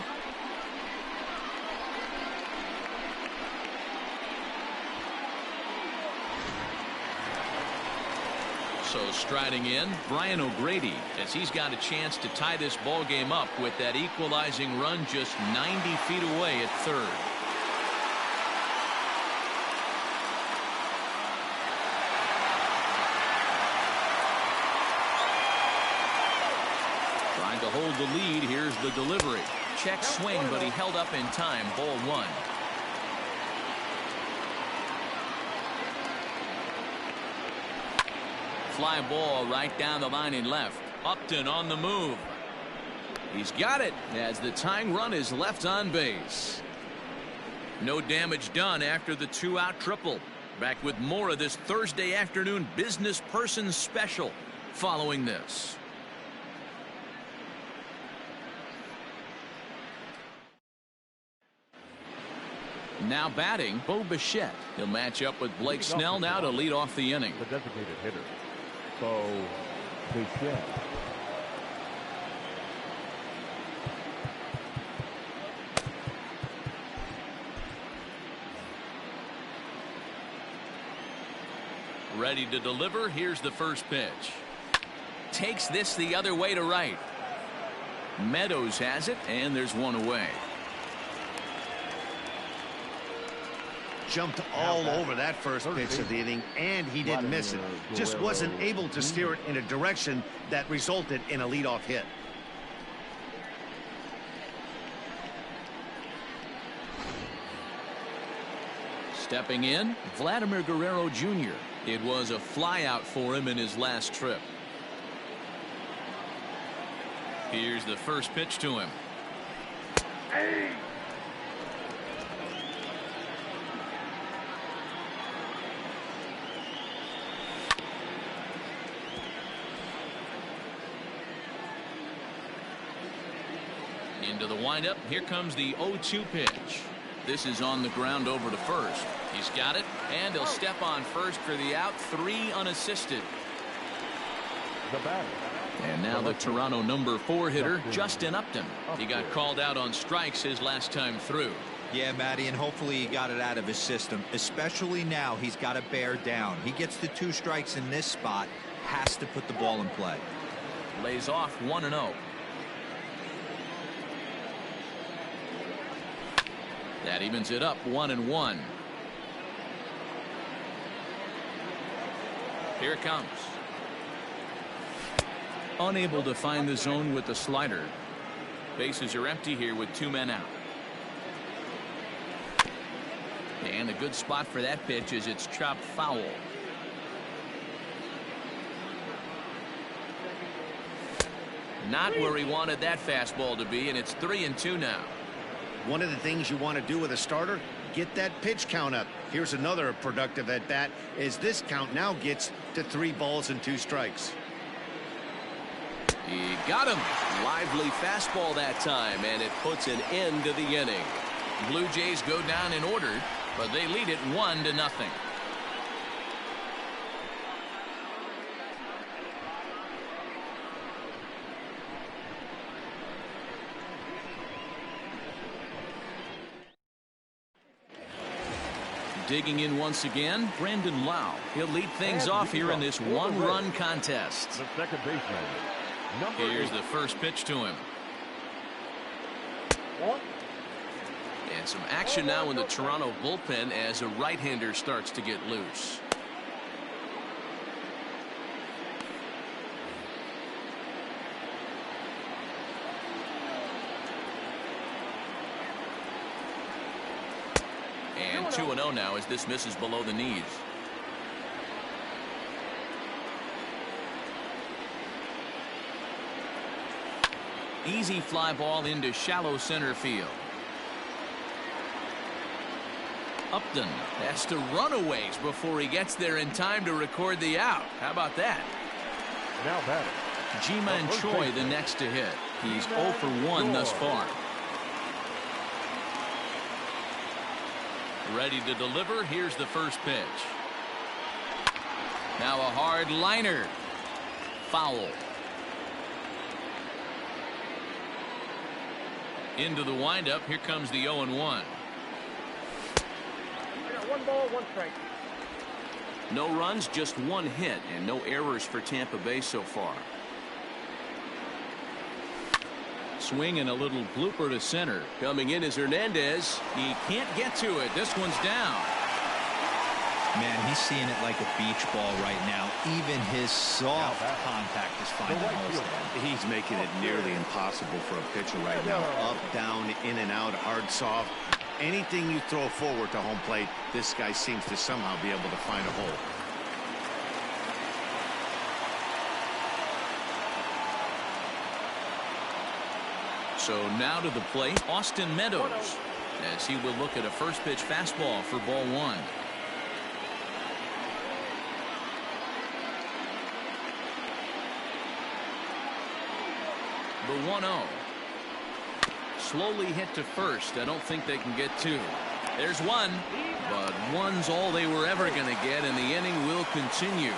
So striding in, Brian O'Grady, as he's got a chance to tie this ball game up with that equalizing run just 90 feet away at third. Trying to hold the lead. Here's the delivery. Check swing, but he held up in time. Ball 1. Fly ball right down the line in left. Upton on the move. He's got it as the tying run is left on base. No damage done after the 2-out triple. Back with more of this Thursday afternoon business person special following this. Now batting, Bo Bichette. He'll match up with Blake Snell now to lead off the inning. The designated hitter, Bo Bichette. Ready to deliver. Here's the first pitch. Takes this the other way to right. Meadows has it, and there's one away. Jumped all over that first pitch of the inning, and he didn't miss it. Just wasn't able to steer it in a direction that resulted in a leadoff hit. Stepping in, Vladimir Guerrero Jr. It was a flyout for him in his last trip. Here's the first pitch to him. Into the windup. Here comes the 0-2 pitch. This is on the ground over to first. He's got it, and he'll step on first for the out. 3 unassisted. The batter. And now the Toronto number 4 hitter, Justin Upton. He got called out on strikes his last time through. Yeah, Matty, and hopefully he got it out of his system. Especially now, he's got to bear down. He gets the 2 strikes in this spot, has to put the ball in play. Lays off 1-0. That evens it up 1-1. Here it comes. Unable to find the zone with the slider. Bases are empty here with 2 men out. And a good spot for that pitch is it's chopped foul. Not where he wanted that fastball to be, and it's 3-2 now. One of the things you want to do with a starter, get that pitch count up. Here's another productive at bat as this count now gets to 3 balls and 2 strikes. He got him. Lively fastball that time, and it puts an end to the inning. Blue Jays go down in order, but they lead it 1-0. Digging in once again, Brandon Lau. He'll lead things off here in this 1-run contest. The second baseman. Here's the first pitch to him. And some action now in the Toronto bullpen as a right-hander starts to get loose. And 2-0 now as this misses below the knees. Easy fly ball into shallow center field. Upton has to run a ways before he gets there in time to record the out. How about that? Now batting. Ji-Man Choi the next to hit. He's 0 for 1 thus far. Ready to deliver. Here's the first pitch. Now a hard liner. Foul. Into the windup. Here comes the 0-1. 1 ball, 1 strike. No runs, just 1 hit, and no errors for Tampa Bay so far. Swing and a little blooper to center. Coming in is Hernandez. He can't get to it. This one's down. Man, he's seeing it like a beach ball right now. Even his soft contact is finding holes there. He's making it nearly impossible for a pitcher right now. Up, down, in and out, hard, soft. Anything you throw forward to home plate, this guy seems to somehow be able to find a hole. So now to the plate, Austin Meadows, as he will look at a first pitch fastball for ball one. The 1-0. Slowly hit to first. I don't think they can get two. There's one, but one's all they were ever going to get, and the inning will continue.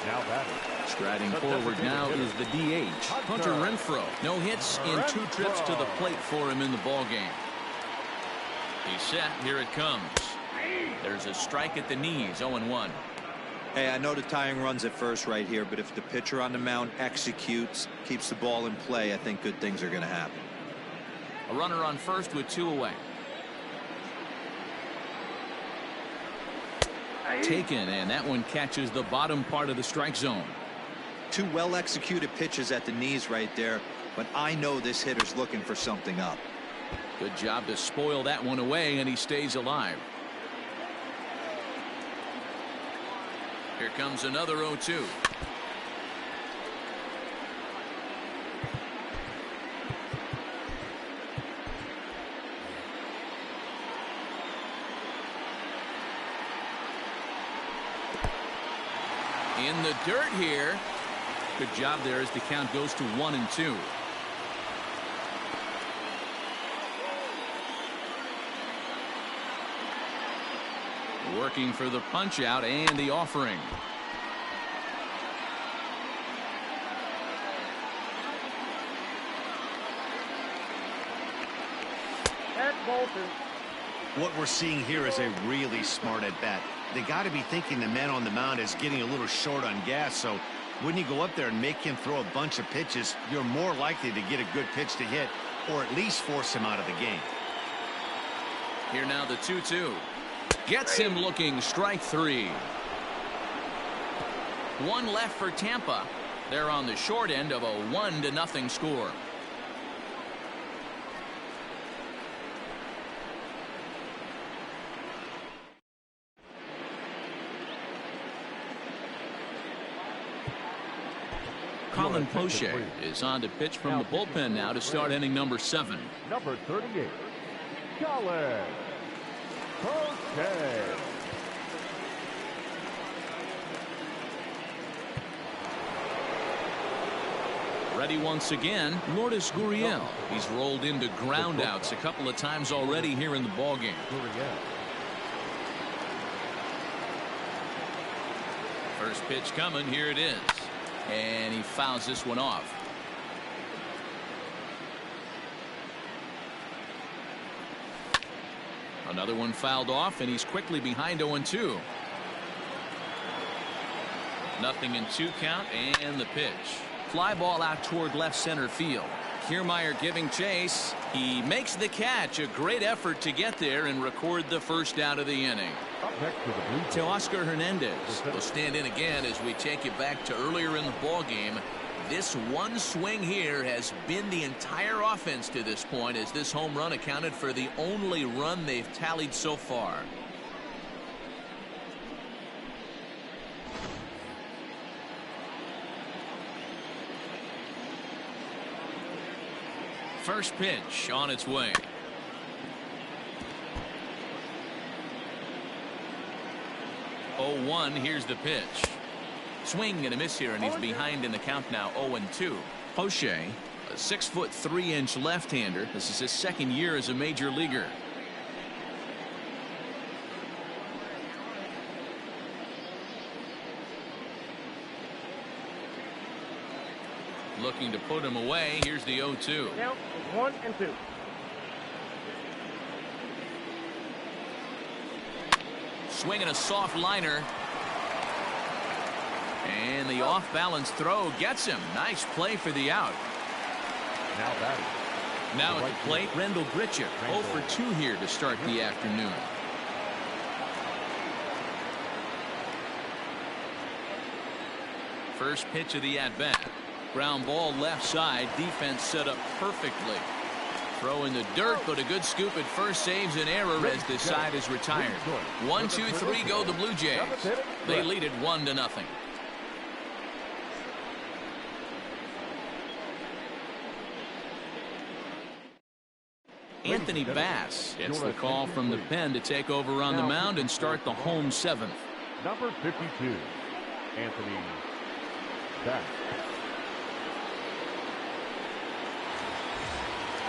Now batting. Striding forward now is the DH, Hunter Renfroe. No hits in 2 trips to the plate for him in the ballgame. He's set. Here it comes. There's a strike at the knees. 0-1. Hey, I know the tying runs at first right here, but if the pitcher on the mound executes, keeps the ball in play, I think good things are going to happen. A runner on first with 2 away. Taken, and that one catches the bottom part of the strike zone. 2 well-executed pitches at the knees right there, but I know this hitter's looking for something up. Good job to spoil that one away, and he stays alive. Here comes another 0-2. In the dirt here. Good job there as the count goes to 1-2. Working for the punch out and the offering. What we're seeing here is a really smart at bat. They got to be thinking the man on the mound is getting a little short on gas, so when you go up there and make him throw a bunch of pitches, you're more likely to get a good pitch to hit or at least force him out of the game. Here now the 2-2. Gets him looking. Strike 3. 1 left for Tampa. They're on the short end of a 1-0 score. Colin Poche is on to pitch from the bullpen now to start inning number 7. Number 38, Colin Poche. Ready once again, Lourdes Gurriel. He's rolled into groundouts a couple of times already here in the ballgame. First pitch coming. Here it is. And he fouls this one off. Another one fouled off, and he's quickly behind 0-2. 0-2 count, and the pitch. Fly ball out toward left center field. Kiermaier giving chase. He makes the catch. A great effort to get there and record the first out of the inning. To Oscar Hernandez will stand in again as we take you back to earlier in the ball game. This one swing here has been the entire offense to this point, as this home run accounted for the only run they've tallied so far. First pitch on its way. Oh, 1. Here's the pitch. Swing and a miss here, and he's behind in the count now. 0-2. Poche, a 6'3" left-hander. This is his second year as a major leaguer. Looking to put him away. Here's the 0-2. Now 1-2. Swinging a soft liner. And the off-balance throw gets him. Nice play for the out. Now batting. Now at the plate, Rendell Grichuk. 0 for 2 here to start the afternoon. First pitch of the at-bat. Ground ball left side. Defense set up perfectly. Throw in the dirt, but a good scoop at first saves an error as this side is retired. 1-2-3 go the Blue Jays. They lead it 1-0. Anthony Bass gets the call from the pen to take over on the mound and start the home seventh. Number 52, Anthony Bass.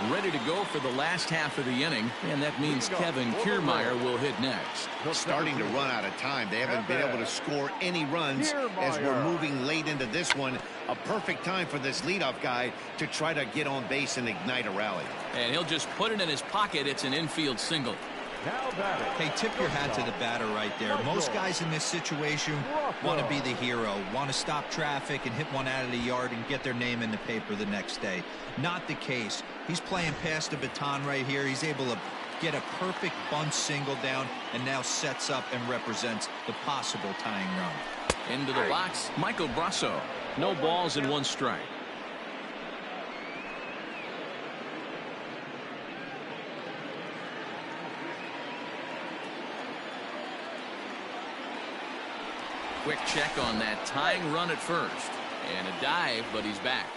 Ready to go for the last half of the inning, and that means Kevin Kiermaier will hit next. Starting to run out of time. They haven't been able to score any runs as we're moving late into this one. A perfect time for this leadoff guy to try to get on base and ignite a rally. And he'll just put it in his pocket. It's an infield single. Hey, tip your hat to the batter right there. Most guys in this situation want to be the hero, want to stop traffic and hit one out of the yard and get their name in the paper the next day. Not the case. He's playing past the baton right here. He's able to get a perfect bunt single down and now sets up and represents the possible tying run. Into the box, Michael Brasso. No balls and 1 strike. Quick check on that tying run at first. And a dive, but he's back.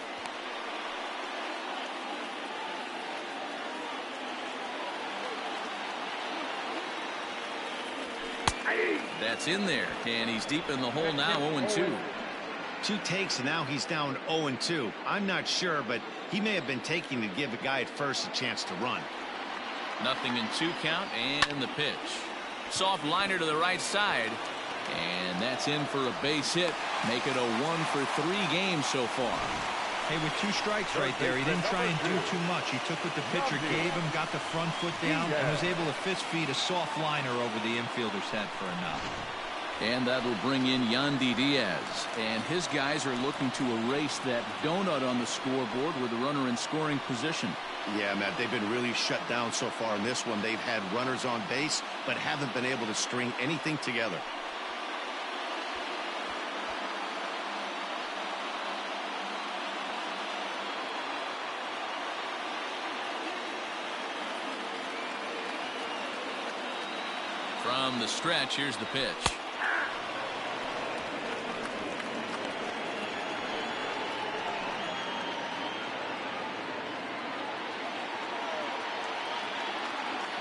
That's in there, and he's deep in the hole now, 0-2. 2 takes, and now he's down 0-2. I'm not sure, but he may have been taking to give a guy at first a chance to run. 0-2 count, and the pitch. Soft liner to the right side. And that's in for a base hit. Make it a 1-for-3 game so far. Hey, with 2 strikes right there, he didn't try and do too much. He took what the pitcher gave him, got the front foot down, and was able to fist feed a soft liner over the infielder's head for a knock. And that'll bring in Yandy Diaz. And his guys are looking to erase that donut on the scoreboard with a runner in scoring position. Yeah, Matt, they've been really shut down so far in this one. They've had runners on base, but haven't been able to string anything together. From the stretch, here's the pitch.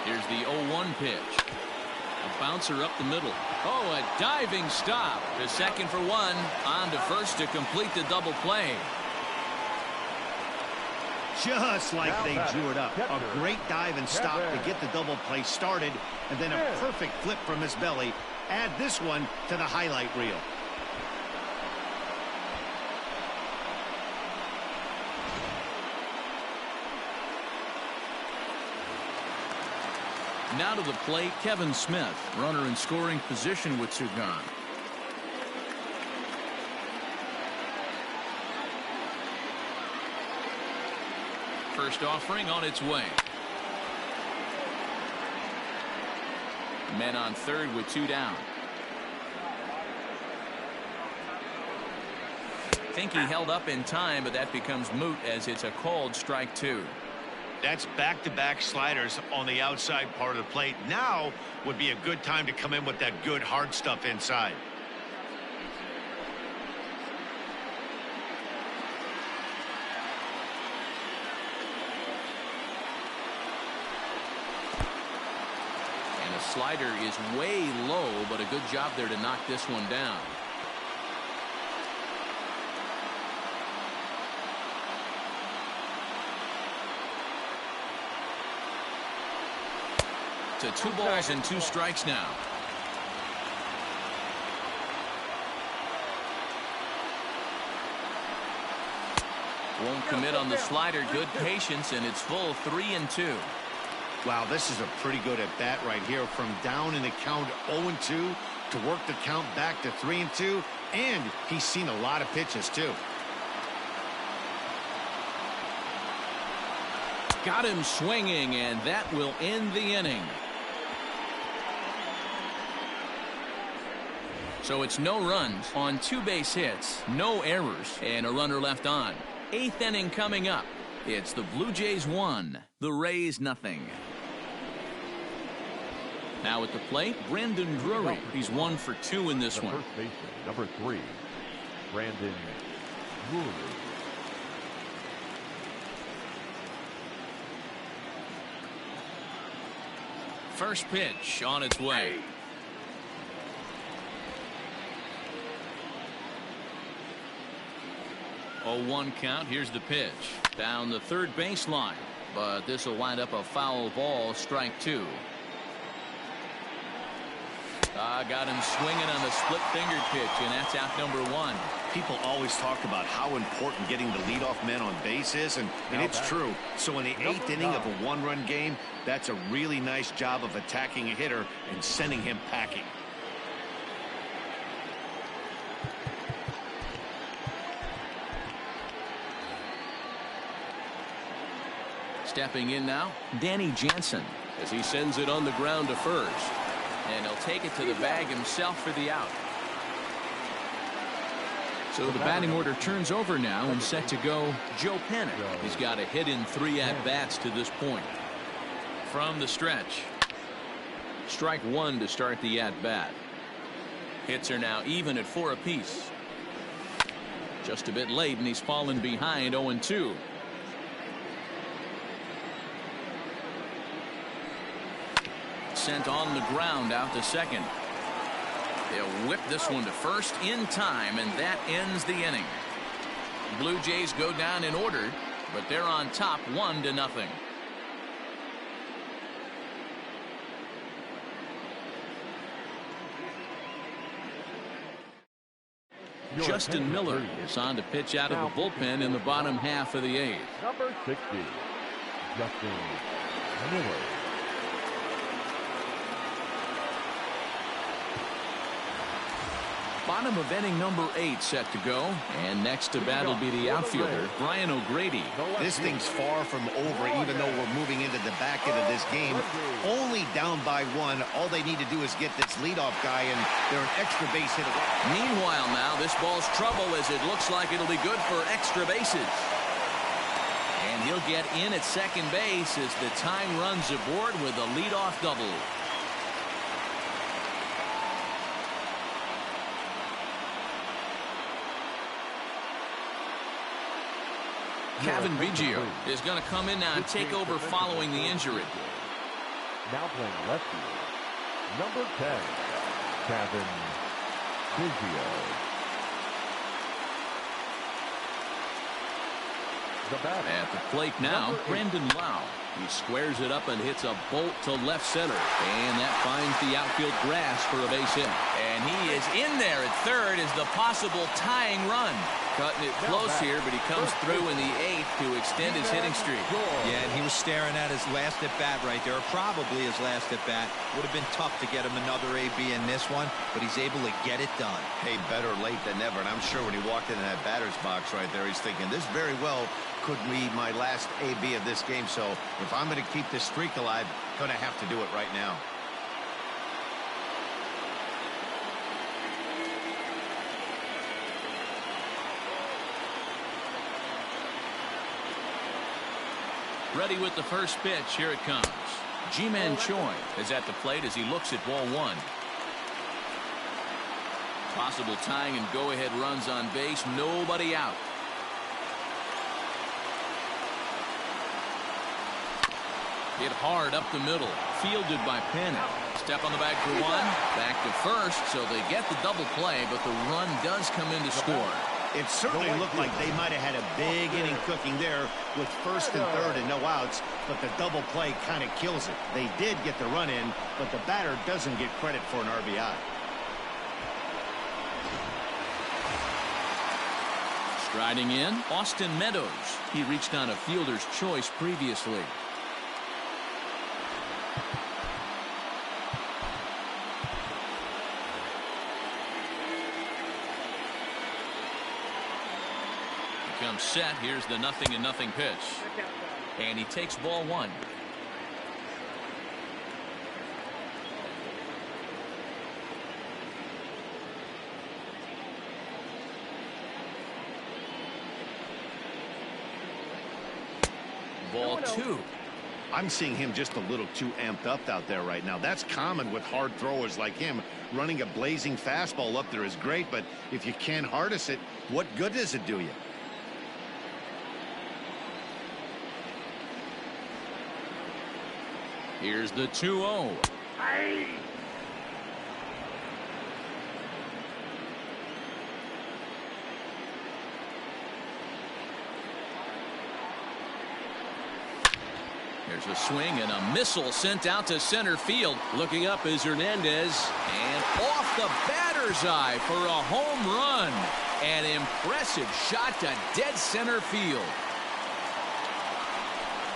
Here's the 0-1 pitch. A bouncer up the middle. Oh, a diving stop. To second for 1. On to first to complete the double play. Just like they drew it up. A great dive and stop to get the double play started, and then a perfect flip from his belly. Add this one to the highlight reel. Now to the plate, Kevin Smith. Runner in scoring position with 2 gone. First offering on its way. Men on third with 2 down. Think he held up in time, but that becomes moot as it's a called strike 2. That's back-to-back sliders on the outside part of the plate. Now would be a good time to come in with that good hard stuff inside. And a slider is way low, but a good job there to knock this one down. To 2 balls and 2 strikes now. Won't commit on the slider. Good patience, and it's full 3-2. Wow, this is a pretty good at bat right here. From down in the count 0-2 to work the count back to 3-2, and he's seen a lot of pitches too. Got him swinging, and that will end the inning. So it's no runs on 2 base hits, no errors, and a runner left on. 8th inning coming up. It's the Blue Jays 1, the Rays nothing. Now at the plate, Brandon Drury. He's 1 for 2 in this one. First baseman, number 3, Brandon Drury. First pitch on its way. Oh, 1 count. Here's the pitch. Down the third baseline. But this will wind up a foul ball, strike 2. Got him swinging on the split finger pitch, and that's out number 1. People always talk about how important getting the leadoff man on base is, and it's true. So in the 8th inning of a 1-run game, that's a really nice job of attacking a hitter and sending him packing. Stepping in now, Danny Jansen, as he sends it on the ground to first. And he'll take it to the bag himself for the out. So the batting order turns over now, and set to go Joe Panic. He's got a hit in 3 at-bats to this point. From the stretch. Strike 1 to start the at-bat. Hits are now even at 4 apiece. Just a bit late, and he's fallen behind 0-2. Sent on the ground out to second. They'll whip this one to first in time, and that ends the inning. Blue Jays go down in order, but they're on top 1-0. Justin Miller is on to pitch out of the bullpen in the bottom half of the 8th. Number 60, Justin Miller. Bottom of inning number 8 set to go, and next to bat will be the outfielder Brian O'Grady. This thing's far from over, even though we're moving into the back end of this game. Only down by 1. All they need to do is get this leadoff guy, and they're an extra base hit away. Meanwhile now, this ball's trouble, as it looks like it'll be good for extra bases. And he'll get in at second base as the time runs aboard with a leadoff double. Kevin Biggio is going to come in now and take over following the injury. Now playing left field, number 10, Kevin Biggio. At the plate now, Brandon Lau. He squares it up and hits a bolt to left center. And that finds the outfield grass for a base hit. And he is in there at third as the possible tying run. Cutting it close here, but he comes through in the 8th to extend his hitting streak. Yeah, and he was staring at his last at-bat right there, or probably his last at-bat. Would have been tough to get him another AB in this one, but he's able to get it done. Hey, better late than never, and I'm sure when he walked into that batter's box right there, he's thinking, this very well could be my last AB of this game, so if I'm going to keep this streak alive, I'm going to have to do it right now. Ready with the first pitch. Here it comes. Ji-Man Choi is at the plate as he looks at ball 1. Possible tying and go-ahead runs on base. Nobody out. Hit hard up the middle. Fielded by Panic. Step on the bag for 1. Back to first, so they get the double play, but the run does come in to score. It certainly looked like they might have had a big inning cooking there with first and third and no outs, but the double play kind of kills it. They did get the run in, but the batter doesn't get credit for an RBI. Striding in, Austin Meadows. He reached on a fielder's choice previously. Comes set. Here's the 0-0 pitch. And he takes ball 1. Ball 2. I'm seeing him just a little too amped up out there right now. That's common with hard throwers like him. Running a blazing fastball up there is great, but if you can't harness it, what good does it do you? Here's the 2-0. There's a swing and a missile sent out to center field. Looking up is Hernandez, and off the batter's eye for a home run. An impressive shot to dead center field.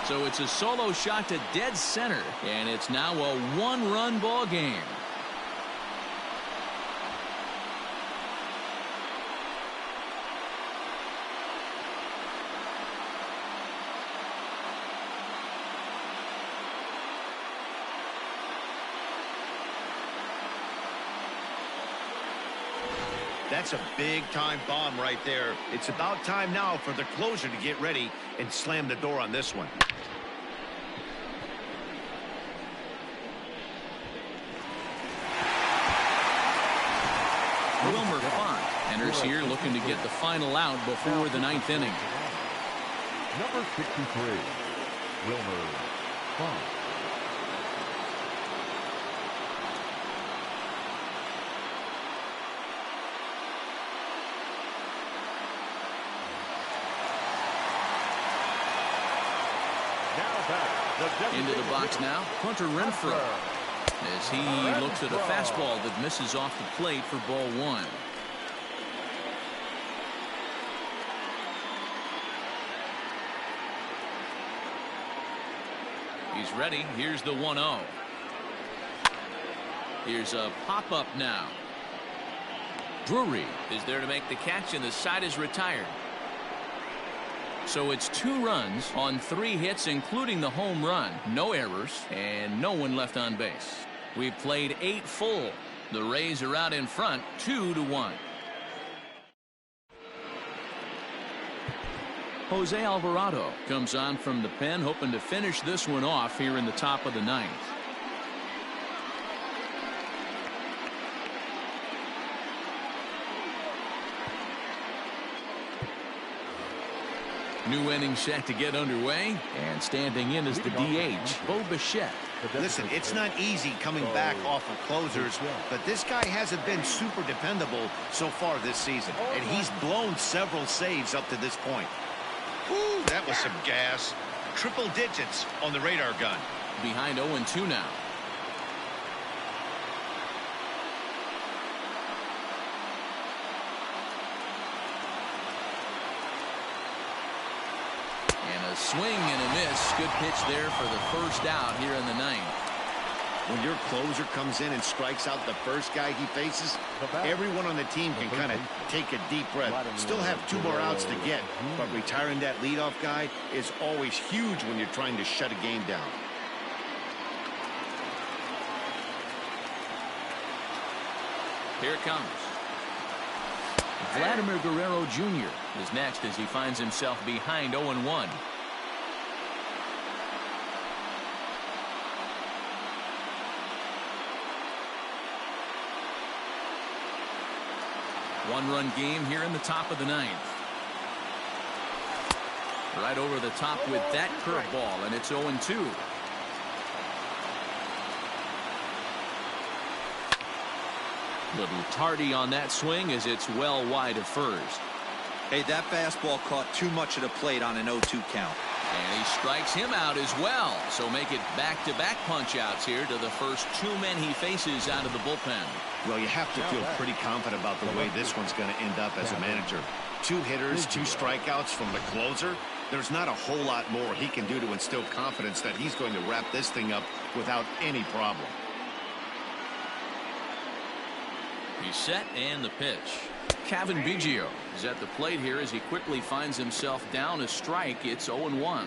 So it's a solo shot to dead center, and it's now a one-run ball game. That's a big-time bomb right there. It's about time now for the closer to get ready and slam the door on this one. Wilmer Font enters here looking to get the final out before the ninth inning. Number 63, Wilmer Font. Into the box now, Hunter Renfroe, as he looks at a fastball that misses off the plate for ball 1. He's ready. Here's the 1-0. Here's a pop-up now. Drury is there to make the catch, and the side is retired. So it's 2 runs on 3 hits, including the home run. No errors and no one left on base. We've played 8 full. The Rays are out in front 2-1. Jose Alvarado comes on from the pen, hoping to finish this one off here in the top of the 9th. New inning set to get underway, and standing in is the DH, Bo Bichette. Listen, it's not easy coming back off of closers, but this guy hasn't been super dependable so far this season, and he's blown several saves up to this point. Woo, that was some gas. Triple digits on the radar gun. Behind 0-2 now. A swing and a miss. Good pitch there for the first out here in the 9th. When your closer comes in and strikes out the first guy he faces, everyone on the team can kind of take a deep breath. Still have 2 more outs to get, but retiring that leadoff guy is always huge when you're trying to shut a game down. Here it comes. Vladimir Guerrero Jr. is next as he finds himself behind 0-1. One-run game here in the top of the 9th. Right over the top with that curveball, and it's 0-2. Little tardy on that swing as it's well wide of first. Hey, that fastball caught too much of the plate on an 0-2 count. And he strikes him out as well. So make it back-to-back punch-outs here to the first 2 men he faces out of the bullpen. Well, you have to feel pretty confident about the way this one's going to end up as a manager. 2 hitters, 2 strikeouts from the closer. There's not a whole lot more he can do to instill confidence that he's going to wrap this thing up without any problem. He's set, and the pitch. Kevin Biggio is at the plate here as he quickly finds himself down a strike. It's 0-1.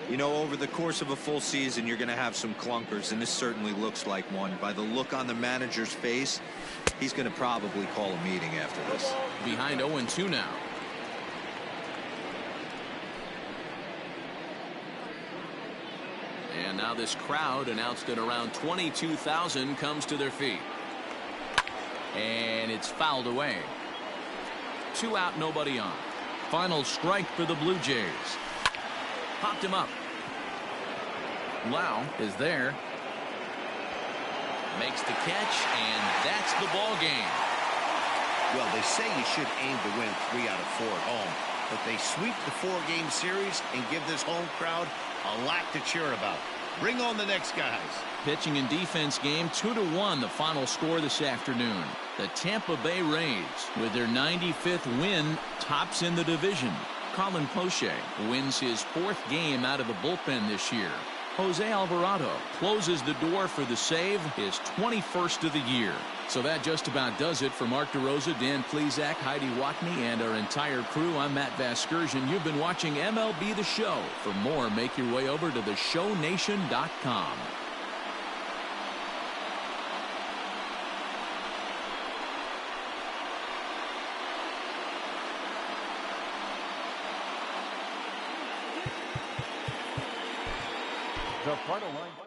You know, over the course of a full season, you're going to have some clunkers, and this certainly looks like one. By the look on the manager's face, he's going to probably call a meeting after this. Behind 0-2 now. And now this crowd, announced at around 22,000, comes to their feet. And it's fouled away. 2 out, nobody on. Final strike for the Blue Jays. Popped him up. Lau is there. Makes the catch, and that's the ball game. Well, they say you should aim to win 3 out of 4 at home, but they sweep the 4-game series and give this home crowd a lot to cheer about. Bring on the next guys. Pitching and defense game, 2-1 the final score this afternoon. The Tampa Bay Rays, with their 95th win, tops in the division. Colin Poche wins his 4th game out of the bullpen this year. Jose Alvarado closes the door for the save, his 21st of the year. So that just about does it for Mark DeRosa, Dan Plesac, Heidi Watney, and our entire crew. I'm Matt Vasgersian. You've been watching MLB The Show. For more, make your way over to theshownation.com. The final line.